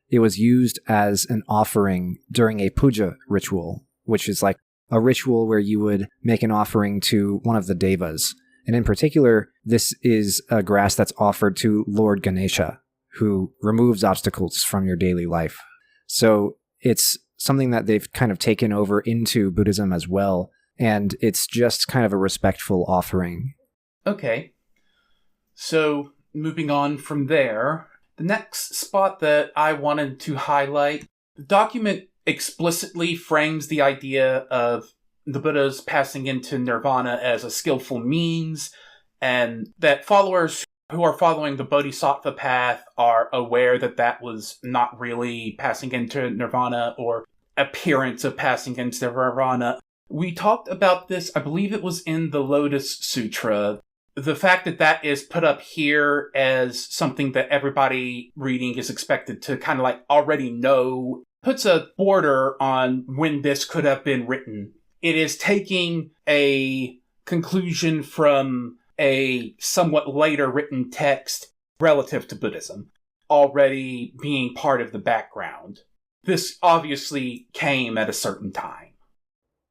A: It was used as an offering during a puja ritual, which is like a ritual where you would make an offering to one of the devas. And in particular, this is a grass that's offered to Lord Ganesha, who removes obstacles from your daily life. So it's something that they've kind of taken over into Buddhism as well, and it's just kind of a respectful offering.
B: Okay. So, moving on from there, the next spot that I wanted to highlight, the document explicitly frames the idea of the Buddha's passing into nirvana as a skillful means, and that followers who are following the bodhisattva path are aware that that was not really passing into nirvana or appearance of passing into nirvana. We talked about this, I believe it was in the Lotus Sutra. The fact that that is put up here as something that everybody reading is expected to kind of like already know puts a border on when this could have been written. It is taking a conclusion from a somewhat later written text relative to Buddhism, already being part of the background. This obviously came at a certain time.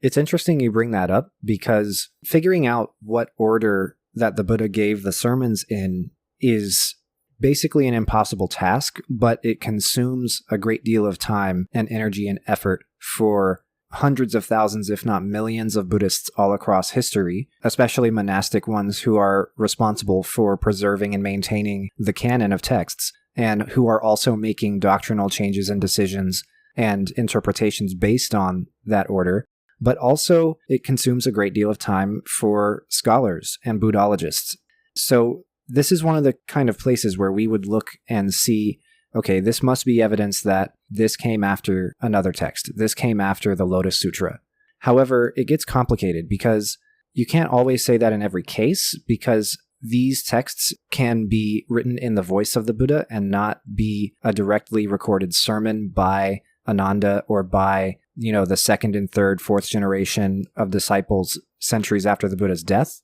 A: It's interesting you bring that up because figuring out what order that the Buddha gave the sermons in is basically an impossible task, but it consumes a great deal of time and energy and effort for hundreds of thousands, if not millions, of Buddhists all across history, especially monastic ones who are responsible for preserving and maintaining the canon of texts, and who are also making doctrinal changes and decisions and interpretations based on that order. But also, it consumes a great deal of time for scholars and Buddhologists. So this is one of the kind of places where we would look and see, okay, this must be evidence that this came after another text. This came after the Lotus Sutra. However, it gets complicated because you can't always say that in every case, because these texts can be written in the voice of the Buddha and not be a directly recorded sermon by Ananda or by, the second and third, fourth generation of disciples centuries after the Buddha's death.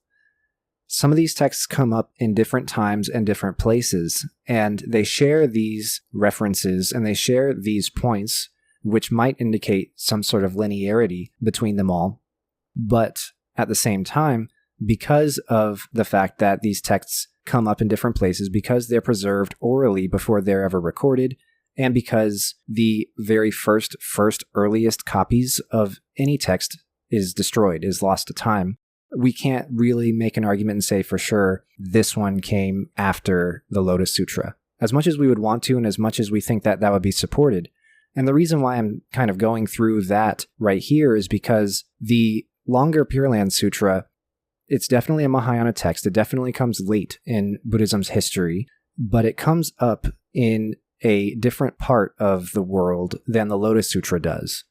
A: Some of these texts come up in different times and different places, and they share these references and they share these points, which might indicate some sort of linearity between them all. But at the same time, because of the fact that these texts come up in different places, because they're preserved orally before they're ever recorded, and because the very first earliest copies of any text is destroyed, is lost to time, we can't really make an argument and say for sure this one came after the Lotus Sutra, as much as we would want to and as much as we think that that would be supported. And the reason why I'm kind of going through that right here is because the Longer Pure Land Sutra, it's definitely a Mahāyāna text. It definitely comes late in Buddhism's history, but it comes up in a different part of the world than the Lotus Sutra does.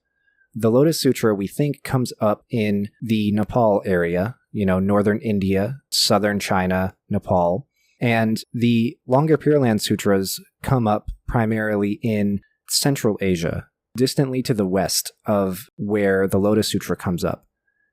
A: The Lotus Sutra, we think, comes up in the Nepal area, northern India, southern China, Nepal. And the Longer Pure Land Sutras come up primarily in Central Asia, distantly to the west of where the Lotus Sutra comes up.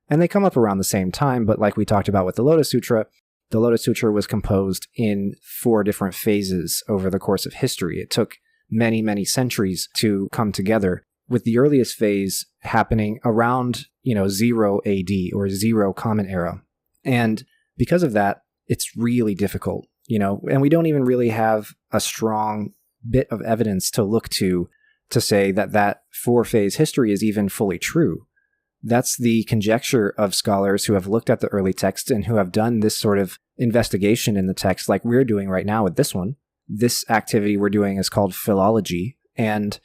A: And they come up around the same time, but like we talked about with the Lotus Sutra was composed in 4 different phases over the course of history. It took many, many centuries to come together, with the earliest phase happening around, 0 AD or 0 Common Era. And because of that, it's really difficult, and we don't even really have a strong bit of evidence to look to say that 4-phase history is even fully true. That's the conjecture of scholars who have looked at the early text and who have done this sort of investigation in the text like we're doing right now with this one. This activity we're doing is called philology, and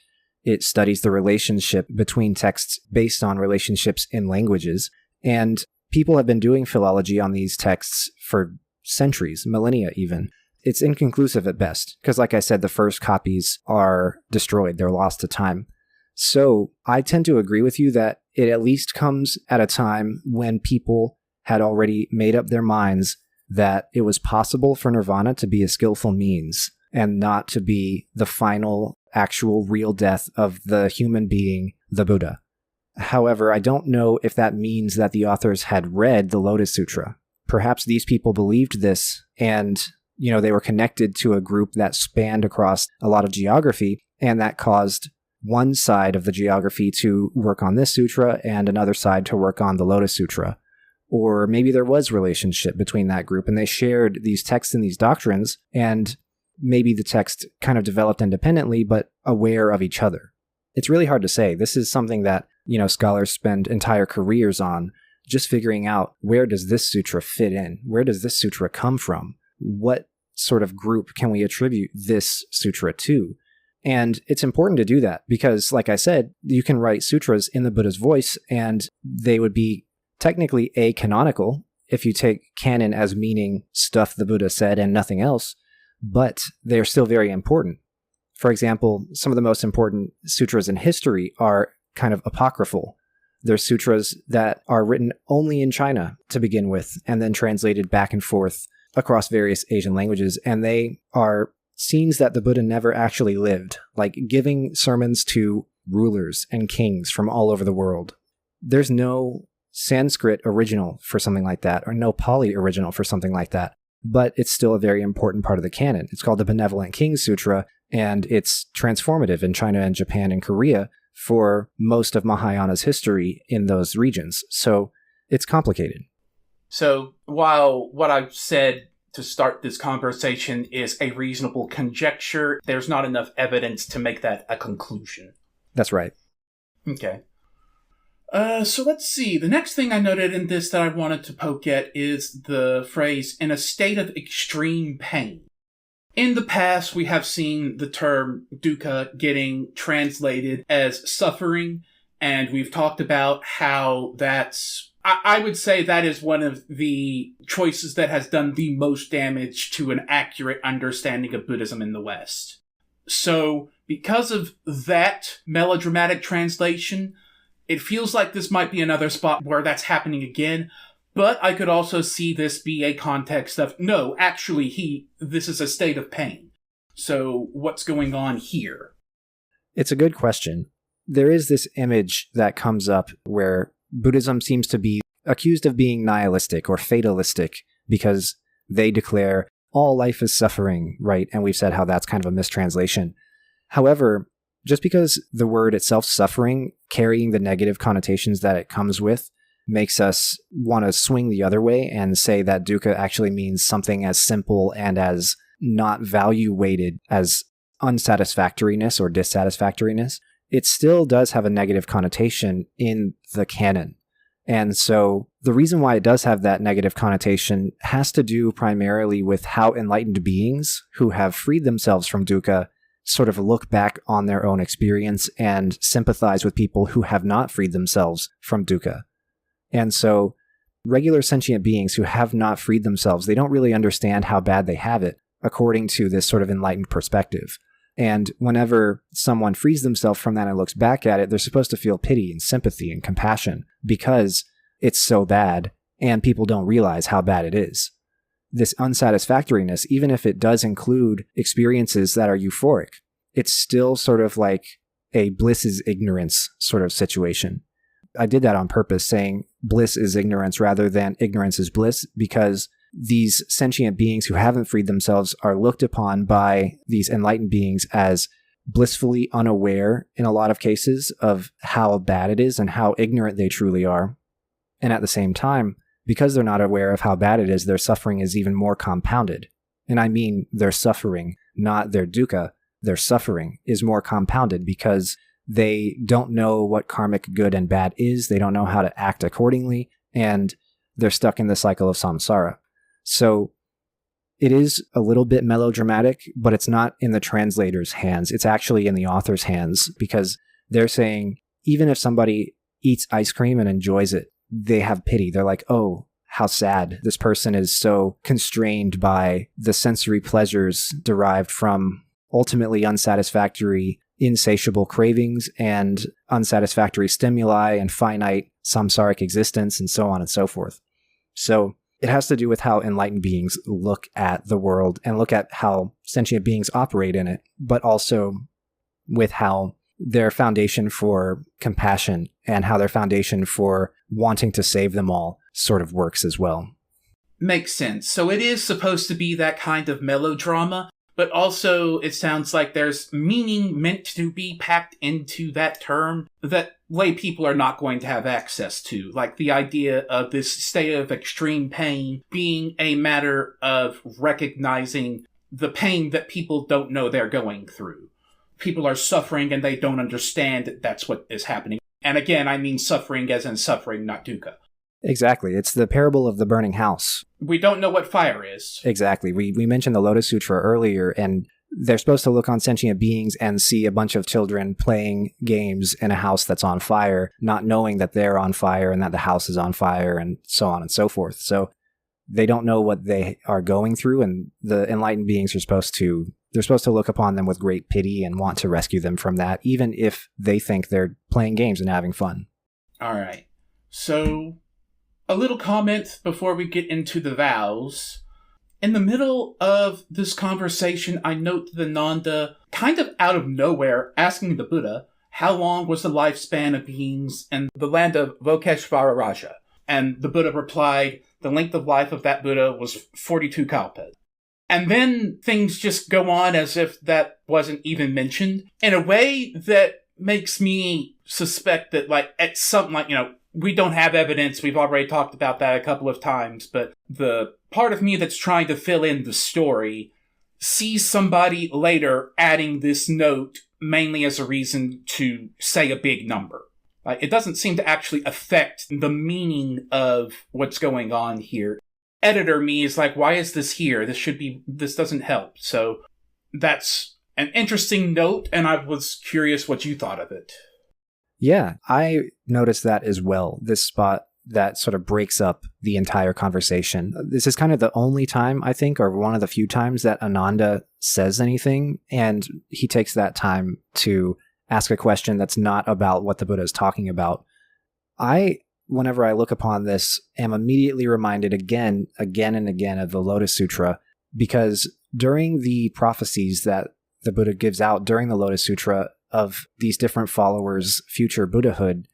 A: it studies the relationship between texts based on relationships in languages. And people have been doing philology on these texts for centuries, millennia even. It's inconclusive at best, because like I said, the first copies are destroyed. They're lost to time. So I tend to agree with you that it at least comes at a time when people had already made up their minds that it was possible for nirvana to be a skillful means and not to be the final, actual, real death of the human being, the Buddha. However, I don't know if that means that the authors had read the Lotus Sutra. Perhaps these people believed this and, they were connected to a group that spanned across a lot of geography, and that caused one side of the geography to work on this sutra and another side to work on the Lotus Sutra. Or maybe there was relationship between that group and they shared these texts and these doctrines, and maybe the text kind of developed independently but aware of each other. It's really hard to say. This is something that, scholars spend entire careers on, just figuring out, where does this sutra fit in? Where does this sutra come from? What sort of group can we attribute this sutra to? And it's important to do that because, like I said, you can write sutras in the Buddha's voice and they would be technically acanonical if you take canon as meaning stuff the Buddha said and nothing else, but they're still very important. For example, some of the most important sutras in history are kind of apocryphal. They're sutras that are written only in China to begin with and then translated back and forth across various Asian languages, and they are scenes that the Buddha never actually lived, like giving sermons to rulers and kings from all over the world. There's no Sanskrit original for something like that, or no Pali original for something like that, but it's still a very important part of the canon. It's called the Benevolent King Sutra, and it's transformative in China and Japan and Korea for most of Mahāyāna's history in those regions. So it's complicated.
B: So while what I've said to start this conversation is a reasonable conjecture, there's not enough evidence to make that a conclusion.
A: That's right.
B: Okay. So let's see. The next thing I noted in this that I wanted to poke at is the phrase, in a state of extreme pain. In the past, we have seen the term dukkha getting translated as suffering, and we've talked about how that's, I would say that is one of the choices that has done the most damage to an accurate understanding of Buddhism in the West. So, because of that melodramatic translation, it feels like this might be another spot where that's happening again, but I could also see this be a context of, no, actually, this is a state of pain. So, what's going on here?
A: It's a good question. There is this image that comes up where Buddhism seems to be accused of being nihilistic or fatalistic because they declare all life is suffering, right? And we've said how that's kind of a mistranslation. However, just because the word itself, suffering, carrying the negative connotations that it comes with, makes us want to swing the other way and say that dukkha actually means something as simple and as not value-weighted as unsatisfactoriness or dissatisfactoriness, it still does have a negative connotation in the canon. And so the reason why it does have that negative connotation has to do primarily with how enlightened beings who have freed themselves from dukkha sort of look back on their own experience and sympathize with people who have not freed themselves from dukkha. And so regular sentient beings who have not freed themselves, they don't really understand how bad they have it according to this sort of enlightened perspective. And whenever someone frees themselves from that and looks back at it, they're supposed to feel pity and sympathy and compassion because it's so bad and people don't realize how bad it is. This unsatisfactoriness, even if it does include experiences that are euphoric, it's still sort of like a bliss is ignorance sort of situation. I did that on purpose, saying bliss is ignorance rather than ignorance is bliss, because these sentient beings who haven't freed themselves are looked upon by these enlightened beings as blissfully unaware in a lot of cases of how bad it is and how ignorant they truly are. And at the same time, because they're not aware of how bad it is, their suffering is even more compounded. And I mean their suffering, not their dukkha. Their suffering is more compounded because they don't know what karmic good and bad is. They don't know how to act accordingly. And they're stuck in the cycle of samsara. So it is a little bit melodramatic, but it's not in the translator's hands. It's actually in the author's hands, because they're saying even if somebody eats ice cream and enjoys it, they have pity. They're like, oh, how sad. This person is so constrained by the sensory pleasures derived from ultimately unsatisfactory, insatiable cravings and unsatisfactory stimuli and finite samsaric existence and so on and so forth. So it has to do with how enlightened beings look at the world and look at how sentient beings operate in it, but also with how their foundation for compassion and how their foundation for wanting to save them all sort of works as well.
B: Makes sense. So it is supposed to be that kind of melodrama, but also it sounds like there's meaning meant to be packed into that term that lay people are not going to have access to. Like the idea of this state of extreme pain being a matter of recognizing the pain that people don't know they're going through. People are suffering and they don't understand that that's what is happening. And again, I mean suffering as in suffering, not dukkha.
A: Exactly. It's the parable of the burning house.
B: We don't know what fire is.
A: Exactly. We mentioned the Lotus Sutra earlier, and they're supposed to look on sentient beings and see a bunch of children playing games in a house that's on fire, not knowing that they're on fire and that the house is on fire and so on and so forth. So they don't know what they are going through, and the enlightened beings are supposed to look upon them with great pity and want to rescue them from that, even if they think they're playing games and having fun.
B: All right. So a little comment before we get into the vows. In the middle of this conversation, I note the Nanda, kind of out of nowhere, asking the Buddha, how long was the lifespan of beings in the land of Vokeshvara Raja? And the Buddha replied, the length of life of that Buddha was 42 kalpas. And then things just go on as if that wasn't even mentioned, in a way that makes me suspect that, at some, we don't have evidence. We've already talked about that a couple of times, but the part of me that's trying to fill in the story sees somebody later adding this note mainly as a reason to say a big number. It doesn't seem to actually affect the meaning of what's going on here. Editor me is like, why is this here? This doesn't help. So that's an interesting note, and I was curious what you thought of it.
A: Yeah, I noticed that as well. This spot that sort of breaks up the entire conversation. This is kind of the only time, I think, or one of the few times that Ananda says anything, and he takes that time to ask a question that's not about what the Buddha is talking about. Whenever I look upon this, am immediately reminded again and again of the Lotus Sutra, because during the prophecies that the Buddha gives out during the Lotus Sutra of these different followers' future Buddhahood,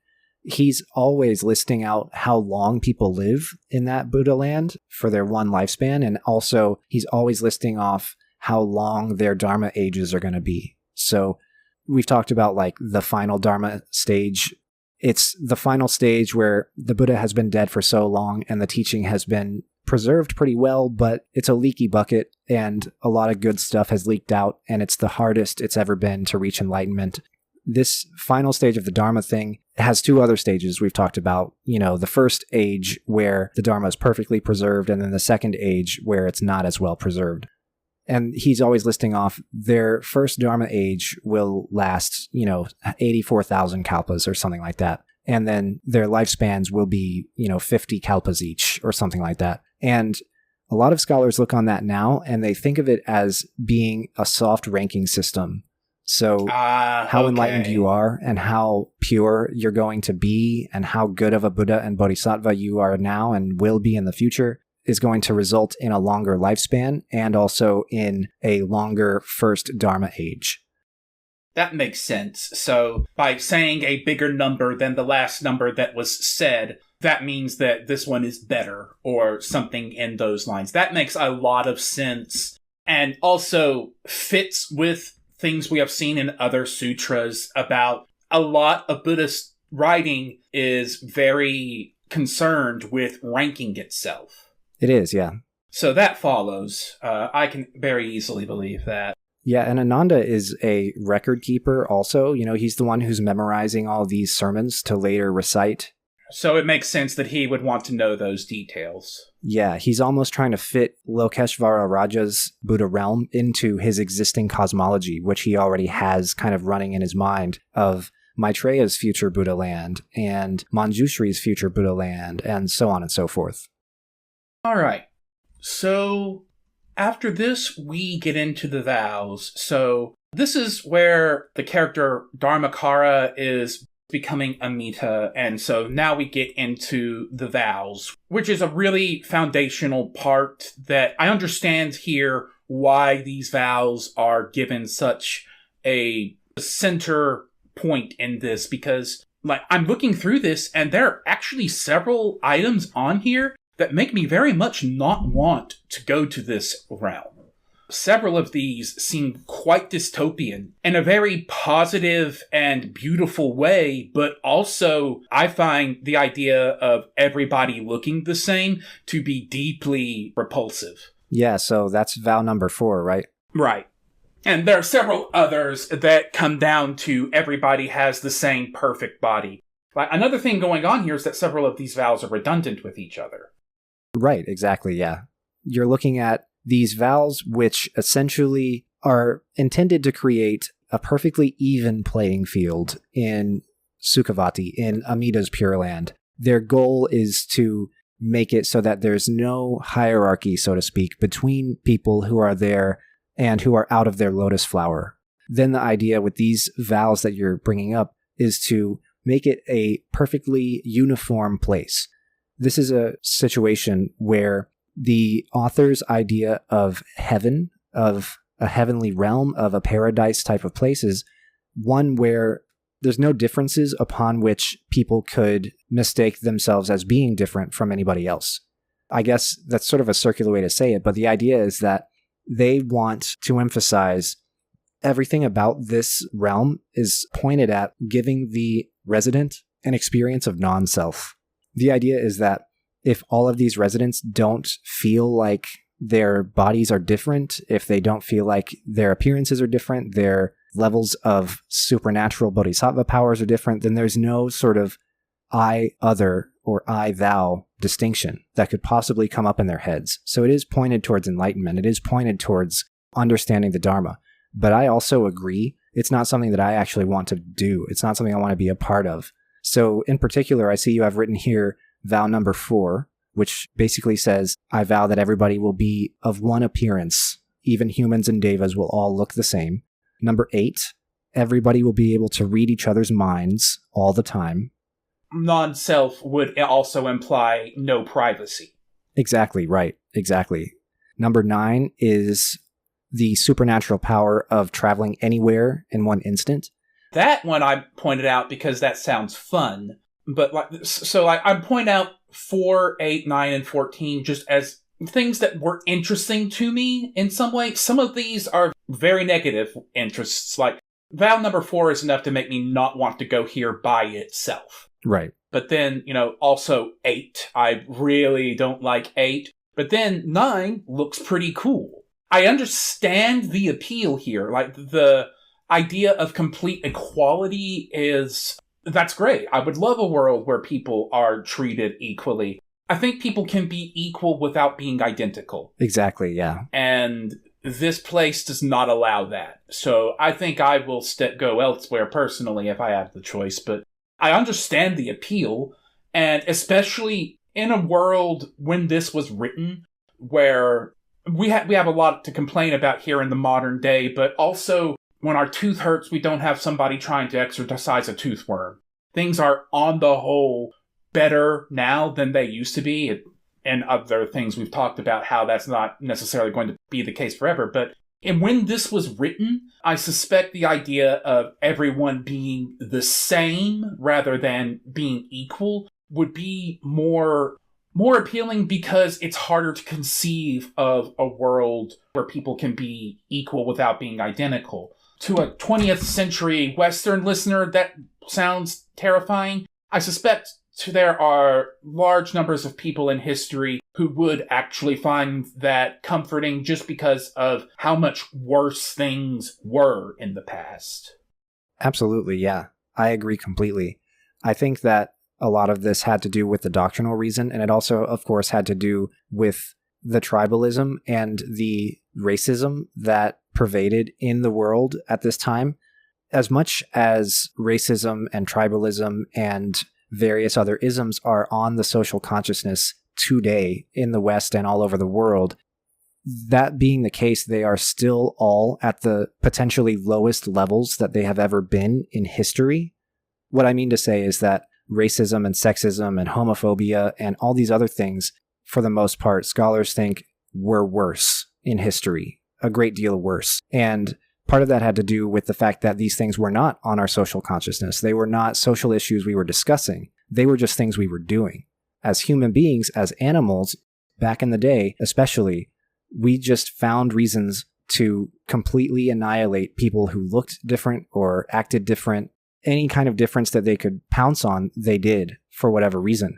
A: he's always listing out how long people live in that Buddha land for their one lifespan, and also he's always listing off how long their Dharma ages are going to be. So we've talked about the final Dharma stage. It's the final stage where the Buddha has been dead for so long and the teaching has been preserved pretty well, but it's a leaky bucket and a lot of good stuff has leaked out, and it's the hardest it's ever been to reach enlightenment. This final stage of the Dharma thing has two other stages we've talked about. The first age where the Dharma is perfectly preserved, and then the second age where it's not as well preserved. And he's always listing off their first Dharma age will last, 84,000 kalpas or something like that. And then their lifespans will be, 50 kalpas each or something like that. And a lot of scholars look on that now and they think of it as being a soft ranking system. So how enlightened you are and how pure you're going to be and how good of a Buddha and Bodhisattva you are now and will be in the future is going to result in a longer lifespan and also in a longer first Dharma age.
B: That makes sense. So by saying a bigger number than the last number that was said, that means that this one is better or something in those lines. That makes a lot of sense and also fits with things we have seen in other sutras about a lot of Buddhist writing is very concerned with ranking itself.
A: It is, yeah.
B: So that follows. I can very easily believe that.
A: Yeah, and Ananda is a record keeper also. He's the one who's memorizing all these sermons to later recite.
B: So it makes sense that he would want to know those details.
A: Yeah, he's almost trying to fit Lokeshvara Raja's Buddha realm into his existing cosmology, which he already has kind of running in his mind of Maitreya's future Buddha land and Manjushri's future Buddha land, and so on and so forth.
B: All right. So after this, we get into the vows. So this is where the character Dharmakara is becoming Amita, and so now we get into the vows, which is a really foundational part that I understand here why these vows are given such a center point in this, because I'm looking through this and there are actually several items on here that make me very much not want to go to this realm. Several of these seem quite dystopian in a very positive and beautiful way, but also I find the idea of everybody looking the same to be deeply repulsive.
A: Yeah, so that's vow number 4, right?
B: Right. And there are several others that come down to everybody has the same perfect body. Another thing going on here is that several of these vows are redundant with each other.
A: Right, exactly, yeah. You're looking at these vows, which essentially are intended to create a perfectly even playing field in Sukhavati, in Amita's Pure Land. Their goal is to make it so that there's no hierarchy, so to speak, between people who are there and who are out of their lotus flower. Then the idea with these vows that you're bringing up is to make it a perfectly uniform place. This is a situation where the author's idea of heaven, of a heavenly realm, of a paradise type of place is one where there's no differences upon which people could mistake themselves as being different from anybody else. I guess that's sort of a circular way to say it, but the idea is that they want to emphasize everything about this realm is pointed at giving the resident an experience of non-self. The idea is that if all of these residents don't feel like their bodies are different, if they don't feel like their appearances are different, their levels of supernatural bodhisattva powers are different, then there's no sort of I other or I thou distinction that could possibly come up in their heads. So it is pointed towards enlightenment. It is pointed towards understanding the Dharma. But I also agree, it's not something that I actually want to do. It's not something I want to be a part of. So in particular, I see you have written here vow number 4, which basically says, I vow that everybody will be of one appearance. Even humans and devas will all look the same. Number 8, everybody will be able to read each other's minds all the time.
B: Non-self would also imply no privacy.
A: Exactly, right. Exactly. Number 9 is the supernatural power of traveling anywhere in one instant.
B: That one I pointed out because that sounds fun. But I point out 4, 8, 9, and 14 just as things that were interesting to me in some way. Some of these are very negative interests. Like vow number 4 is enough to make me not want to go here by itself.
A: Right.
B: But then, also 8. I really don't like 8. But then 9 looks pretty cool. I understand the appeal here. Like, the idea of complete equality that's great. I would love a world where people are treated equally. I think people can be equal without being identical.
A: Exactly, yeah.
B: And this place does not allow that. So I think I will go elsewhere personally if I have the choice. But I understand the appeal, and especially in a world when this was written, where we have a lot to complain about here in the modern day, but also when our tooth hurts, we don't have somebody trying to exorcise a tooth worm. Things are, on the whole, better now than they used to be. And other things we've talked about how that's not necessarily going to be the case forever. And when this was written, I suspect the idea of everyone being the same rather than being equal would be more appealing, because it's harder to conceive of a world where people can be equal without being identical. To a 20th century Western listener, that sounds terrifying. I suspect there are large numbers of people in history who would actually find that comforting, just because of how much worse things were in the past.
A: Absolutely, yeah. I agree completely. I think that a lot of this had to do with the doctrinal reason, and it also, of course, had to do with the tribalism and the racism that pervaded in the world at this time. As much as racism and tribalism and various other isms are on the social consciousness today in the West and all over the world, that being the case, they are still all at the potentially lowest levels that they have ever been in history. What I mean to say is that racism and sexism and homophobia and all these other things, for the most part, scholars think were worse in history, a great deal worse. And part of that had to do with the fact that these things were not on our social consciousness. They were not social issues we were discussing. They were just things we were doing. As human beings, as animals, back in the day especially, we just found reasons to completely annihilate people who looked different or acted different. Any kind of difference that they could pounce on, they did, for whatever reason.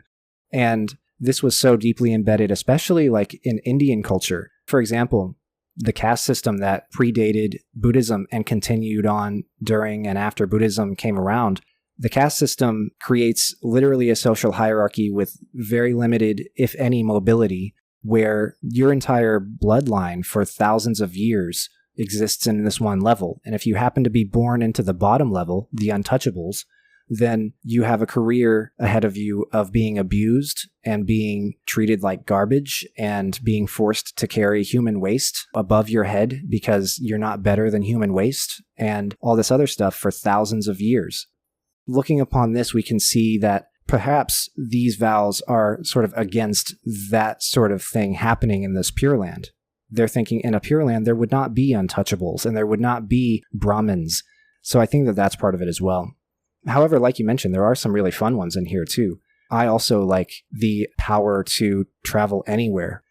A: And this was so deeply embedded, especially like in Indian culture. For example, the caste system that predated Buddhism and continued on during and after Buddhism came around, the caste system creates literally a social hierarchy with very limited, if any, mobility, where your entire bloodline for thousands of years exists in this one level. And if you happen to be born into the bottom level, the untouchables, then you have a career ahead of you of being abused and being treated like garbage and being forced to carry human waste above your head because you're not better than human waste and all this other stuff for thousands of years. Looking upon this, we can see that perhaps these vows are sort of against that sort of thing happening in this Pure Land. They're thinking in a Pure Land, there would not be untouchables and there would not be Brahmins. So I think that that's part of it as well. However, like you mentioned, there are some really fun ones in here too. I also like the power to travel anywhere.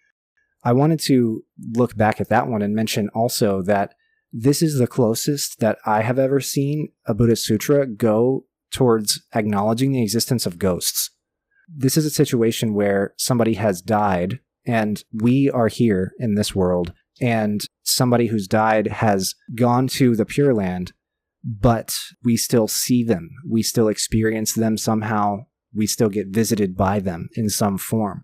A: I wanted to look back at that one and mention also that this is the closest that I have ever seen a Buddhist sutra go towards acknowledging the existence of ghosts. This is a situation where somebody has died and we are here in this world, and somebody who's died has gone to the Pure Land, but we still see them. We still experience them somehow. We still get visited by them in some form.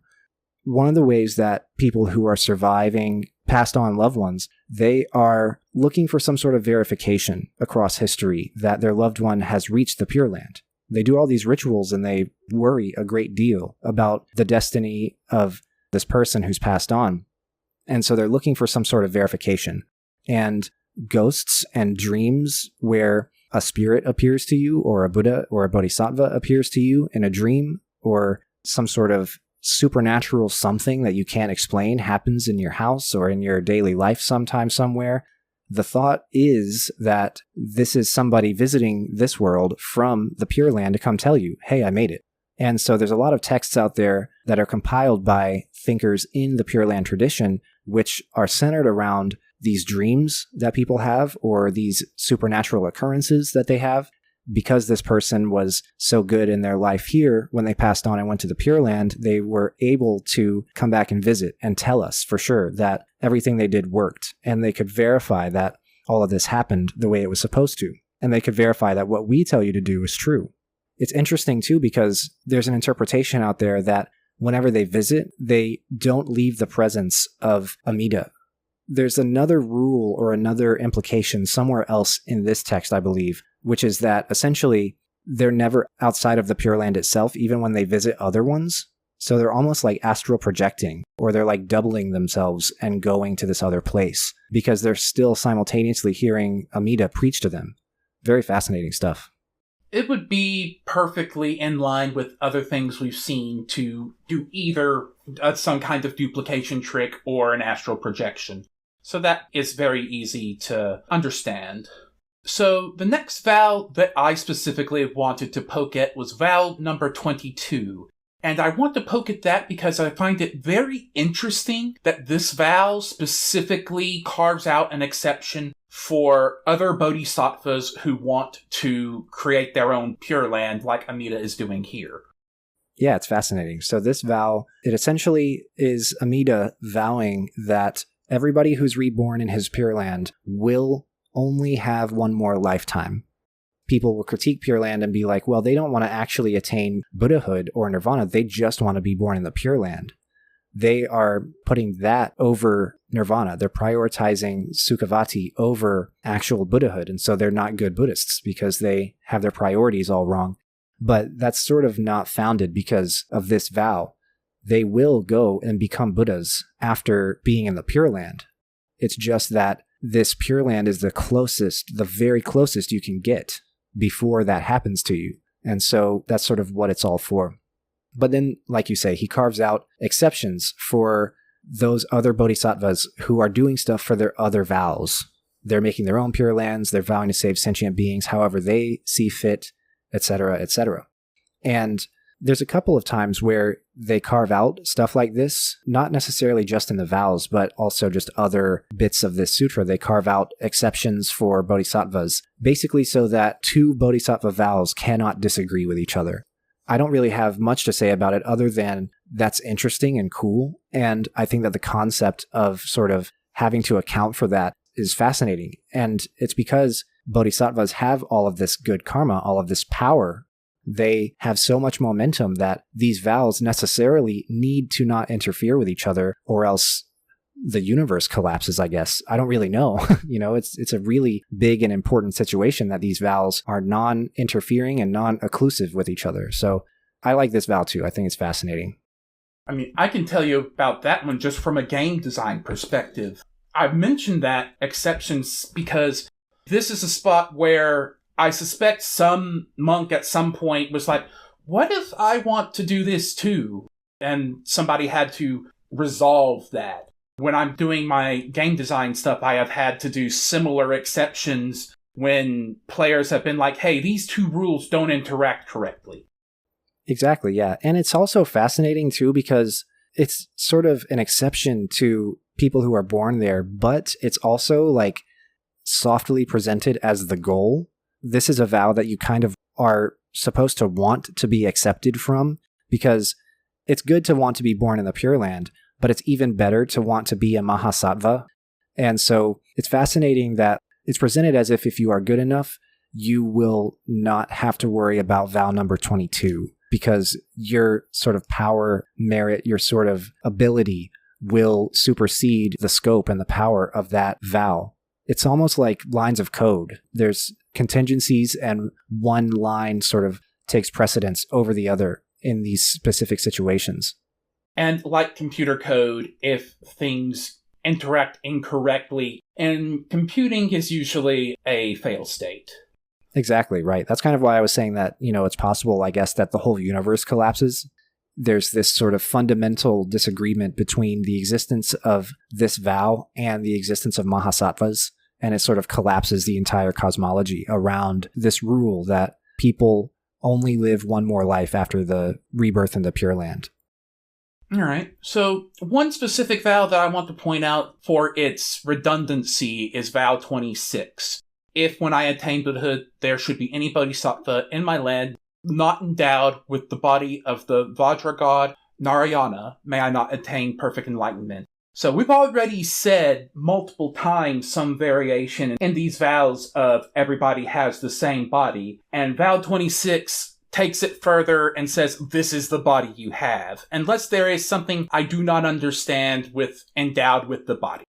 A: One of the ways that people who are surviving passed on loved ones, they are looking for some sort of verification across history that their loved one has reached the Pure Land. They do all these rituals and they worry a great deal about the destiny of this person who's passed on. And so they're looking for some sort of verification. And ghosts and dreams where a spirit appears to you, or a Buddha or a Bodhisattva appears to you in a dream, or some sort of supernatural something that you can't explain happens in your house or in your daily life sometime somewhere. The thought is that this is somebody visiting this world from the Pure Land to come tell you, hey, I made it. And so there's a lot of texts out there that are compiled by thinkers in the Pure Land tradition, which are centered around these dreams that people have or these supernatural occurrences that they have. because this person was so good in their life here, when they passed on and went to the Pure Land, they were able to come back and visit and tell us for sure that everything they did worked. And they could verify that all of this happened the way it was supposed to. And they could verify that what we tell you to do is true. It's interesting too, because there's an interpretation out there that whenever they visit, they don't leave the presence of Amida. There's another rule or another implication somewhere else in this text, I believe, which is that essentially they're never outside of the Pure Land itself, even when they visit other ones. So they're almost like astral projecting, or they're like doubling themselves and going to this other place because they're still simultaneously hearing Amida preach to them. Very fascinating stuff.
B: It would be perfectly in line with other things we've seen to do either some kind of duplication trick or an astral projection. So that is very easy to understand. So the next vow that I specifically wanted to poke at was vow number 22. And I want to poke at that because I find it very interesting that this vow specifically carves out an exception for other bodhisattvas who want to create their own Pure Land like Amida is doing here.
A: Yeah, it's fascinating. So this vow, it essentially is Amida vowing that everybody who's reborn in his Pure Land will only have one more lifetime. People will critique Pure Land and be like, well, they don't want to actually attain Buddhahood or Nirvana. They just want to be born in the Pure Land. They are putting that over Nirvana. They're prioritizing Sukhavati over actual Buddhahood. And so they're not good Buddhists because they have their priorities all wrong. But that's sort of not founded because of this vow. They will go and become Buddhas after being in the Pure Land. It's just that this Pure Land is the very closest you can get before that happens to you. And so that's sort of what it's all for. But then, like you say, he carves out exceptions for those other bodhisattvas who are doing stuff for their other vows. They're making their own Pure Lands, they're vowing to save sentient beings however they see fit, etc., etc. And there's a couple of times where they carve out stuff like this, not necessarily just in the vows, but also just other bits of this sutra. They carve out exceptions for bodhisattvas, basically so that two bodhisattva vows cannot disagree with each other. I don't really have much to say about it other than that's interesting and cool. And I think that the concept of sort of having to account for that is fascinating. And it's because bodhisattvas have all of this good karma, all of this power. They have so much momentum that these vows necessarily need to not interfere with each other, or else the universe collapses, I guess. I don't really know. It's a really big and important situation that these vows are non-interfering and non-occlusive with each other. So I like this vow too. I think it's fascinating.
B: I mean, I can tell you about that one just from a game design perspective. I've mentioned that exceptions because this is a spot where I suspect some monk at some point was like, what if I want to do this too? And somebody had to resolve that. When I'm doing my game design stuff, I have had to do similar exceptions when players have been like, hey, these two rules don't interact correctly.
A: Exactly, yeah. And it's also fascinating too because it's sort of an exception to people who are born there, but it's also like softly presented as the goal. This is a vow that you kind of are supposed to want to be accepted from, because it's good to want to be born in the Pure Land, but it's even better to want to be a Mahasattva. And so it's fascinating that it's presented as if you are good enough, you will not have to worry about vow number 22, because your sort of power, merit, your sort of ability will supersede the scope and the power of that vow. It's almost like lines of code. There's contingencies, and one line sort of takes precedence over the other in these specific situations.
B: And like computer code, if things interact incorrectly, and computing is usually a fail state.
A: Exactly, right. That's kind of why I was saying that, it's possible, I guess, that the whole universe collapses. There's this sort of fundamental disagreement between the existence of this vow and the existence of Mahasattvas, and it sort of collapses the entire cosmology around this rule that people only live one more life after the rebirth in the Pure Land.
B: All right. So one specific vow that I want to point out for its redundancy is vow 26. if when I attain Buddhahood, there should be any bodhisattva in my land not endowed with the body of the Vajra god Narayana, may I not attain perfect enlightenment. So we've already said multiple times some variation in these vows of everybody has the same body, and vow 26 takes it further and says, this is the body you have, unless there is something I do not understand with endowed with the body.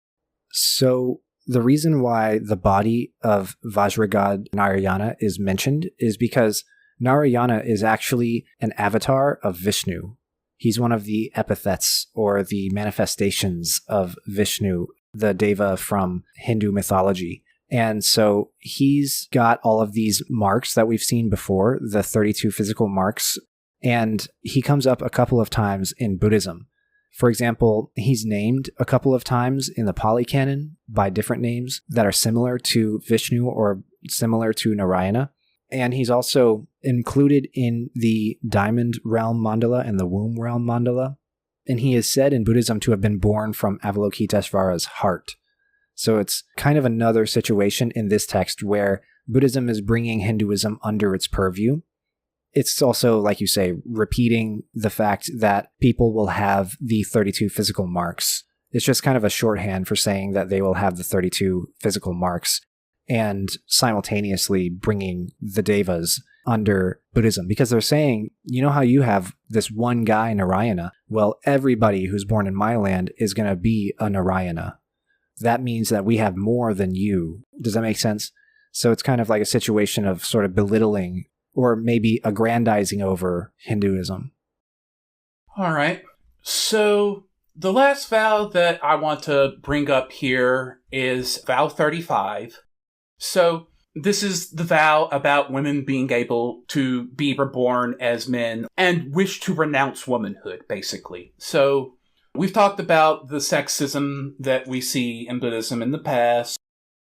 A: So the reason why the body of Vajragod Narayana is mentioned is because Narayana is actually an avatar of Vishnu. He's one of the epithets or the manifestations of Vishnu, the deva from Hindu mythology. And so he's got all of these marks that we've seen before, the 32 physical marks, and he comes up a couple of times in Buddhism. For example, he's named a couple of times in the Pali Canon by different names that are similar to Vishnu or similar to Narayana. And he's also included in the Diamond Realm Mandala and the Womb Realm Mandala. And he is said in Buddhism to have been born from Avalokiteshvara's heart. So it's kind of another situation in this text where Buddhism is bringing Hinduism under its purview. It's also, like you say, repeating the fact that people will have the 32 physical marks. It's just kind of a shorthand for saying that they will have the 32 physical marks, and simultaneously bringing the devas under Buddhism. Because they're saying, you know how you have this one guy, Narayana? Well, everybody who's born in my land is going to be a Narayana. That means that we have more than you. Does that make sense? So it's kind of like a situation of sort of belittling or maybe aggrandizing over Hinduism.
B: All right. So the last vow that I want to bring up here is vow 35. So this is the vow about women being able to be reborn as men and wish to renounce womanhood, basically. So we've talked about the sexism that we see in Buddhism in the past,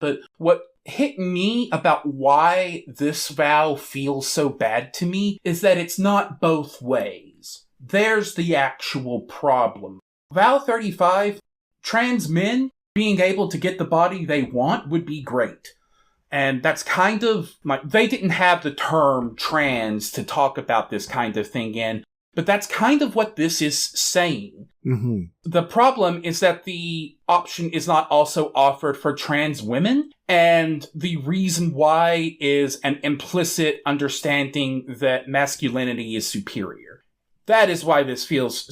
B: but what hit me about why this vow feels so bad to me is that it's not both ways. There's the actual problem. Vow 35, trans men being able to get the body they want would be great. And that's kind of they didn't have the term trans to talk about this kind of thing in, but that's kind of what this is saying.
A: Mm-hmm.
B: The problem is that the option is not also offered for trans women, and the reason why is an implicit understanding that masculinity is superior. That is why this feels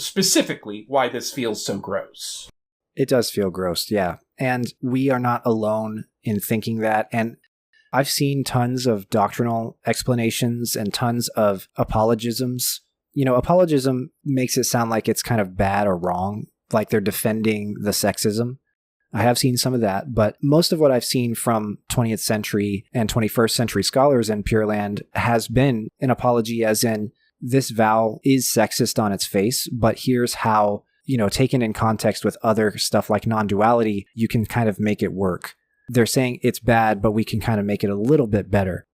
B: so gross.
A: It does feel gross, yeah. And we are not alone in thinking that. And I've seen tons of doctrinal explanations and tons of apologisms. You know, apologism makes it sound like it's kind of bad or wrong, like they're defending the sexism. I have seen some of that, but most of what I've seen from 20th century and 21st century scholars in Pure Land has been an apology, as in, this vow is sexist on its face, but here's how, you know, taken in context with other stuff like non-duality, you can kind of make it work. They're saying it's bad, but we can kind of make it a little bit better.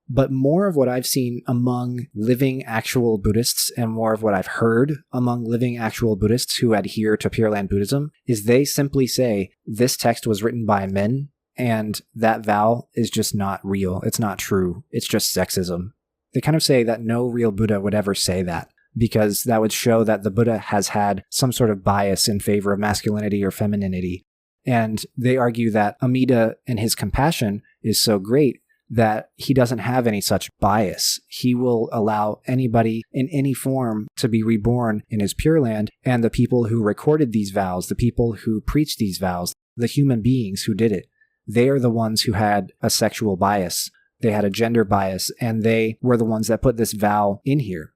A: But more of what I've seen among living actual Buddhists and more of what I've heard among living actual Buddhists who adhere to Pure Land Buddhism is they simply say this text was written by men and that vow is just not real. It's not true. It's just sexism. They kind of say that no real Buddha would ever say that because that would show that the Buddha has had some sort of bias in favor of masculinity or femininity. And they argue that Amida and his compassion is so great that he doesn't have any such bias. He will allow anybody in any form to be reborn in his Pure Land, and the people who recorded these vows, the people who preached these vows, the human beings who did it, they are the ones who had a sexual bias. They had a gender bias, and they were the ones that put this vow in here.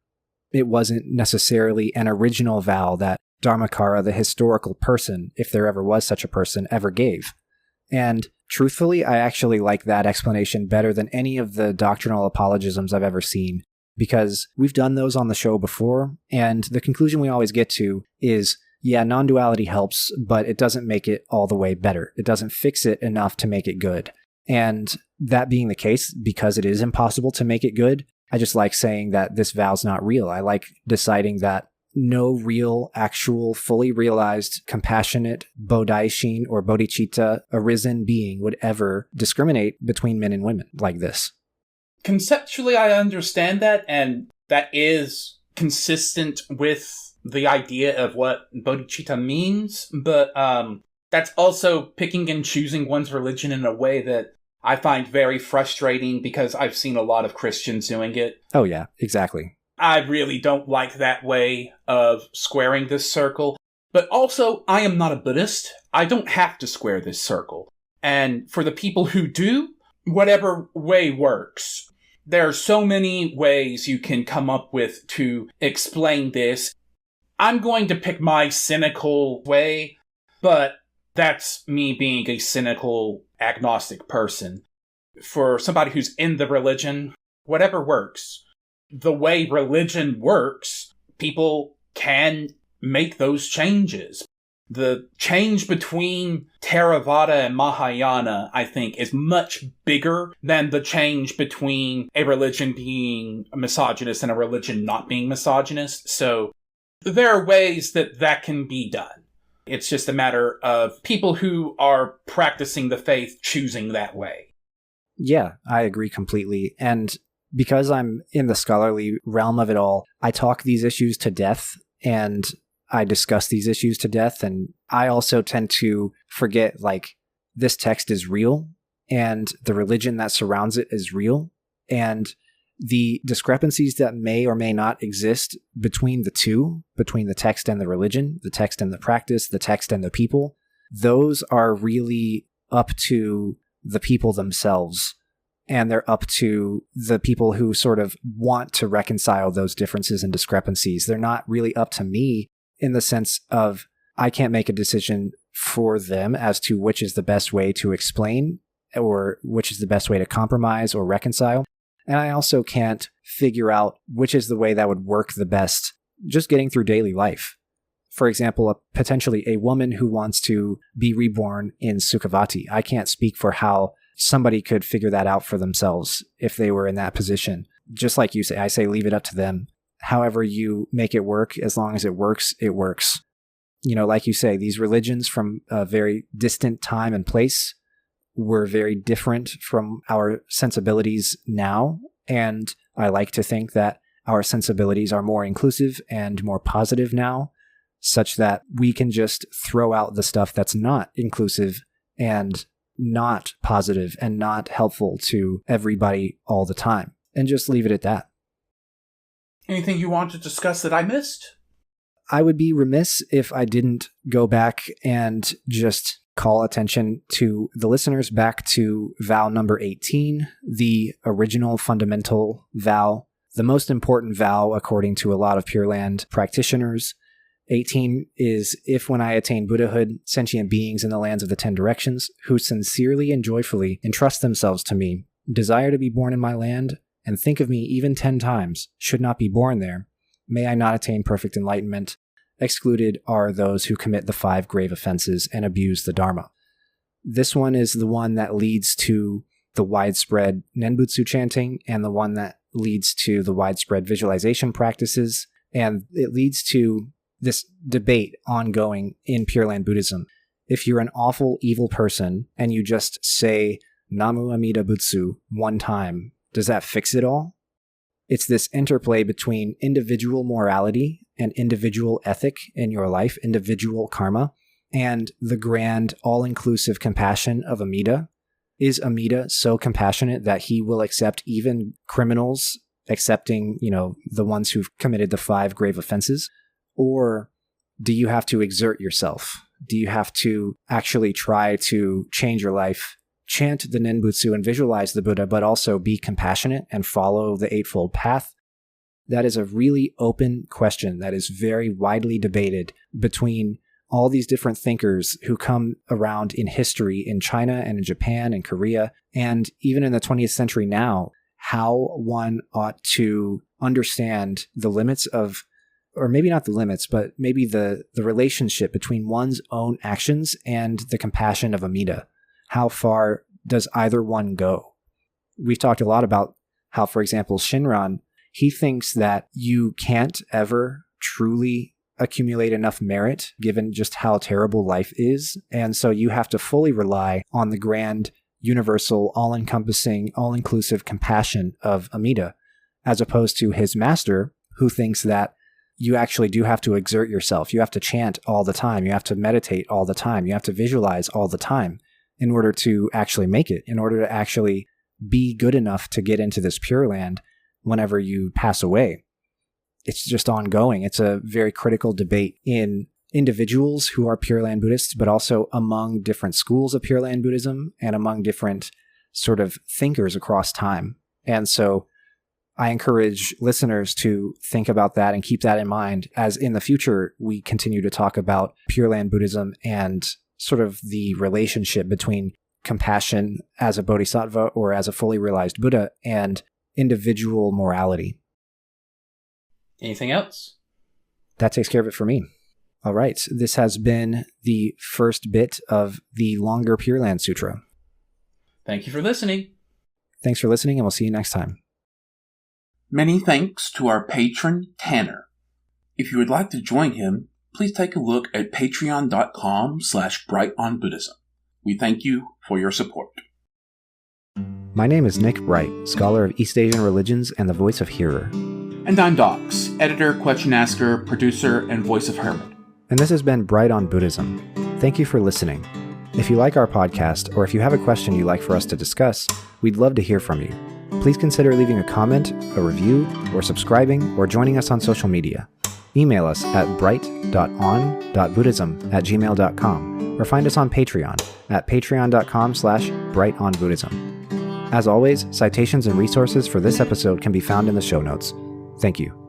A: It wasn't necessarily an original vow that Dharmakara, the historical person, if there ever was such a person, ever gave. And truthfully, I actually like that explanation better than any of the doctrinal apologisms I've ever seen, because we've done those on the show before, and the conclusion we always get to is, yeah, non-duality helps, but it doesn't make it all the way better. It doesn't fix it enough to make it good. And that being the case, because it is impossible to make it good, I just like saying that this vow's not real. I like deciding that no real, actual, fully realized, compassionate Bodhishin or Bodhicitta arisen being would ever discriminate between men and women like this.
B: Conceptually, I understand that, and that is consistent with the idea of what bodhicitta means, but that's also picking and choosing one's religion in a way that I find very frustrating because I've seen a lot of Christians doing it.
A: Oh yeah, exactly.
B: I really don't like that way of squaring this circle. But also, I am not a Buddhist. I don't have to square this circle. And for the people who do, whatever way works. There are so many ways you can come up with to explain this. I'm going to pick my cynical way, but that's me being a cynical, agnostic person. For somebody who's in the religion, whatever works. The way religion works, people can make those changes. The change between Theravada and Mahāyāna, I think, is much bigger than the change between a religion being misogynist and a religion not being misogynist. So there are ways that can be done. It's just a matter of people who are practicing the faith choosing that way.
A: Yeah, I agree completely. And because I'm in the scholarly realm of it all, I talk these issues to death and I discuss these issues to death. And I also tend to forget, like, this text is real and the religion that surrounds it is real. And the discrepancies that may or may not exist between the two, between the text and the religion, the text and the practice, the text and the people, those are really up to the people themselves. And they're up to the people who sort of want to reconcile those differences and discrepancies. They're not really up to me in the sense of I can't make a decision for them as to which is the best way to explain or which is the best way to compromise or reconcile. And I also can't figure out which is the way that would work the best just getting through daily life. For example, potentially a woman who wants to be reborn in Sukhavati. I can't speak for how somebody could figure that out for themselves if they were in that position. Just like you say, I say leave it up to them. However you make it work, as long as it works, it works. You know, like you say, these religions from a very distant time and place were very different from our sensibilities now. And I like to think that our sensibilities are more inclusive and more positive now, such that we can just throw out the stuff that's not inclusive and not positive and not helpful to everybody all the time, and just leave it at that.
B: Anything you want to discuss that I missed?
A: I would be remiss if I didn't go back and just call attention to the listeners back to vow number 18, the original fundamental vow, the most important vow according to a lot of Pure Land practitioners. 18 is, if when I attain Buddhahood, sentient beings in the lands of the 10 directions, who sincerely and joyfully entrust themselves to me, desire to be born in my land, and think of me even 10 times, should not be born there, may I not attain perfect enlightenment. Excluded are those who commit the 5 grave offenses and abuse the Dharma. This one is the one that leads to the widespread Nenbutsu chanting, and the one that leads to the widespread visualization practices, and it leads to this debate ongoing in Pure Land Buddhism. If you're an awful, evil person and you just say Namu Amida Butsu one time, does that fix it all? It's this interplay between individual morality and individual ethic in your life, individual karma, and the grand, all-inclusive compassion of Amida. Is Amida so compassionate that he will accept even criminals, accepting, the ones who've committed the 5 grave offenses? Or do you have to exert yourself? Do you have to actually try to change your life, chant the Nenbutsu and visualize the Buddha, but also be compassionate and follow the Eightfold Path? That is a really open question that is very widely debated between all these different thinkers who come around in history in China and in Japan and Korea, and even in the 20th century now, how one ought to understand the limits of, or maybe not the limits, but maybe the relationship between one's own actions and the compassion of Amida. How far does either one go? We've talked a lot about how, for example, Shinran, he thinks that you can't ever truly accumulate enough merit given just how terrible life is. And so you have to fully rely on the grand, universal, all-encompassing, all-inclusive compassion of Amida, as opposed to his master, who thinks that you actually do have to exert yourself. You have to chant all the time. You have to meditate all the time. You have to visualize all the time in order to actually make it, in order to actually be good enough to get into this Pure Land whenever you pass away. It's just ongoing. It's a very critical debate in individuals who are Pure Land Buddhists, but also among different schools of Pure Land Buddhism and among different sort of thinkers across time. And so I encourage listeners to think about that and keep that in mind as in the future we continue to talk about Pure Land Buddhism and sort of the relationship between compassion as a bodhisattva or as a fully realized Buddha and individual morality.
B: Anything else?
A: That takes care of it for me. All right, this has been the first bit of the Longer Pure Land Sutra.
B: Thank you for listening.
A: Thanks for listening, and we'll see you next time.
B: Many thanks to our patron, Tanner. If you would like to join him, please take a look at patreon.com/brightonbuddhism. We thank you for your support.
A: My name is Nick Bright, scholar of East Asian religions and the voice of Hearer.
B: And I'm Docs, editor, question asker, producer, and voice of Hermit.
A: And this has been Bright on Buddhism. Thank you for listening. If you like our podcast, or if you have a question you'd like for us to discuss, we'd love to hear from you. Please consider leaving a comment, a review, or subscribing, or joining us on social media. Email us at bright.on.buddhism@gmail.com, or find us on Patreon at patreon.com/brightonbuddhism. As always, citations and resources for this episode can be found in the show notes. Thank you.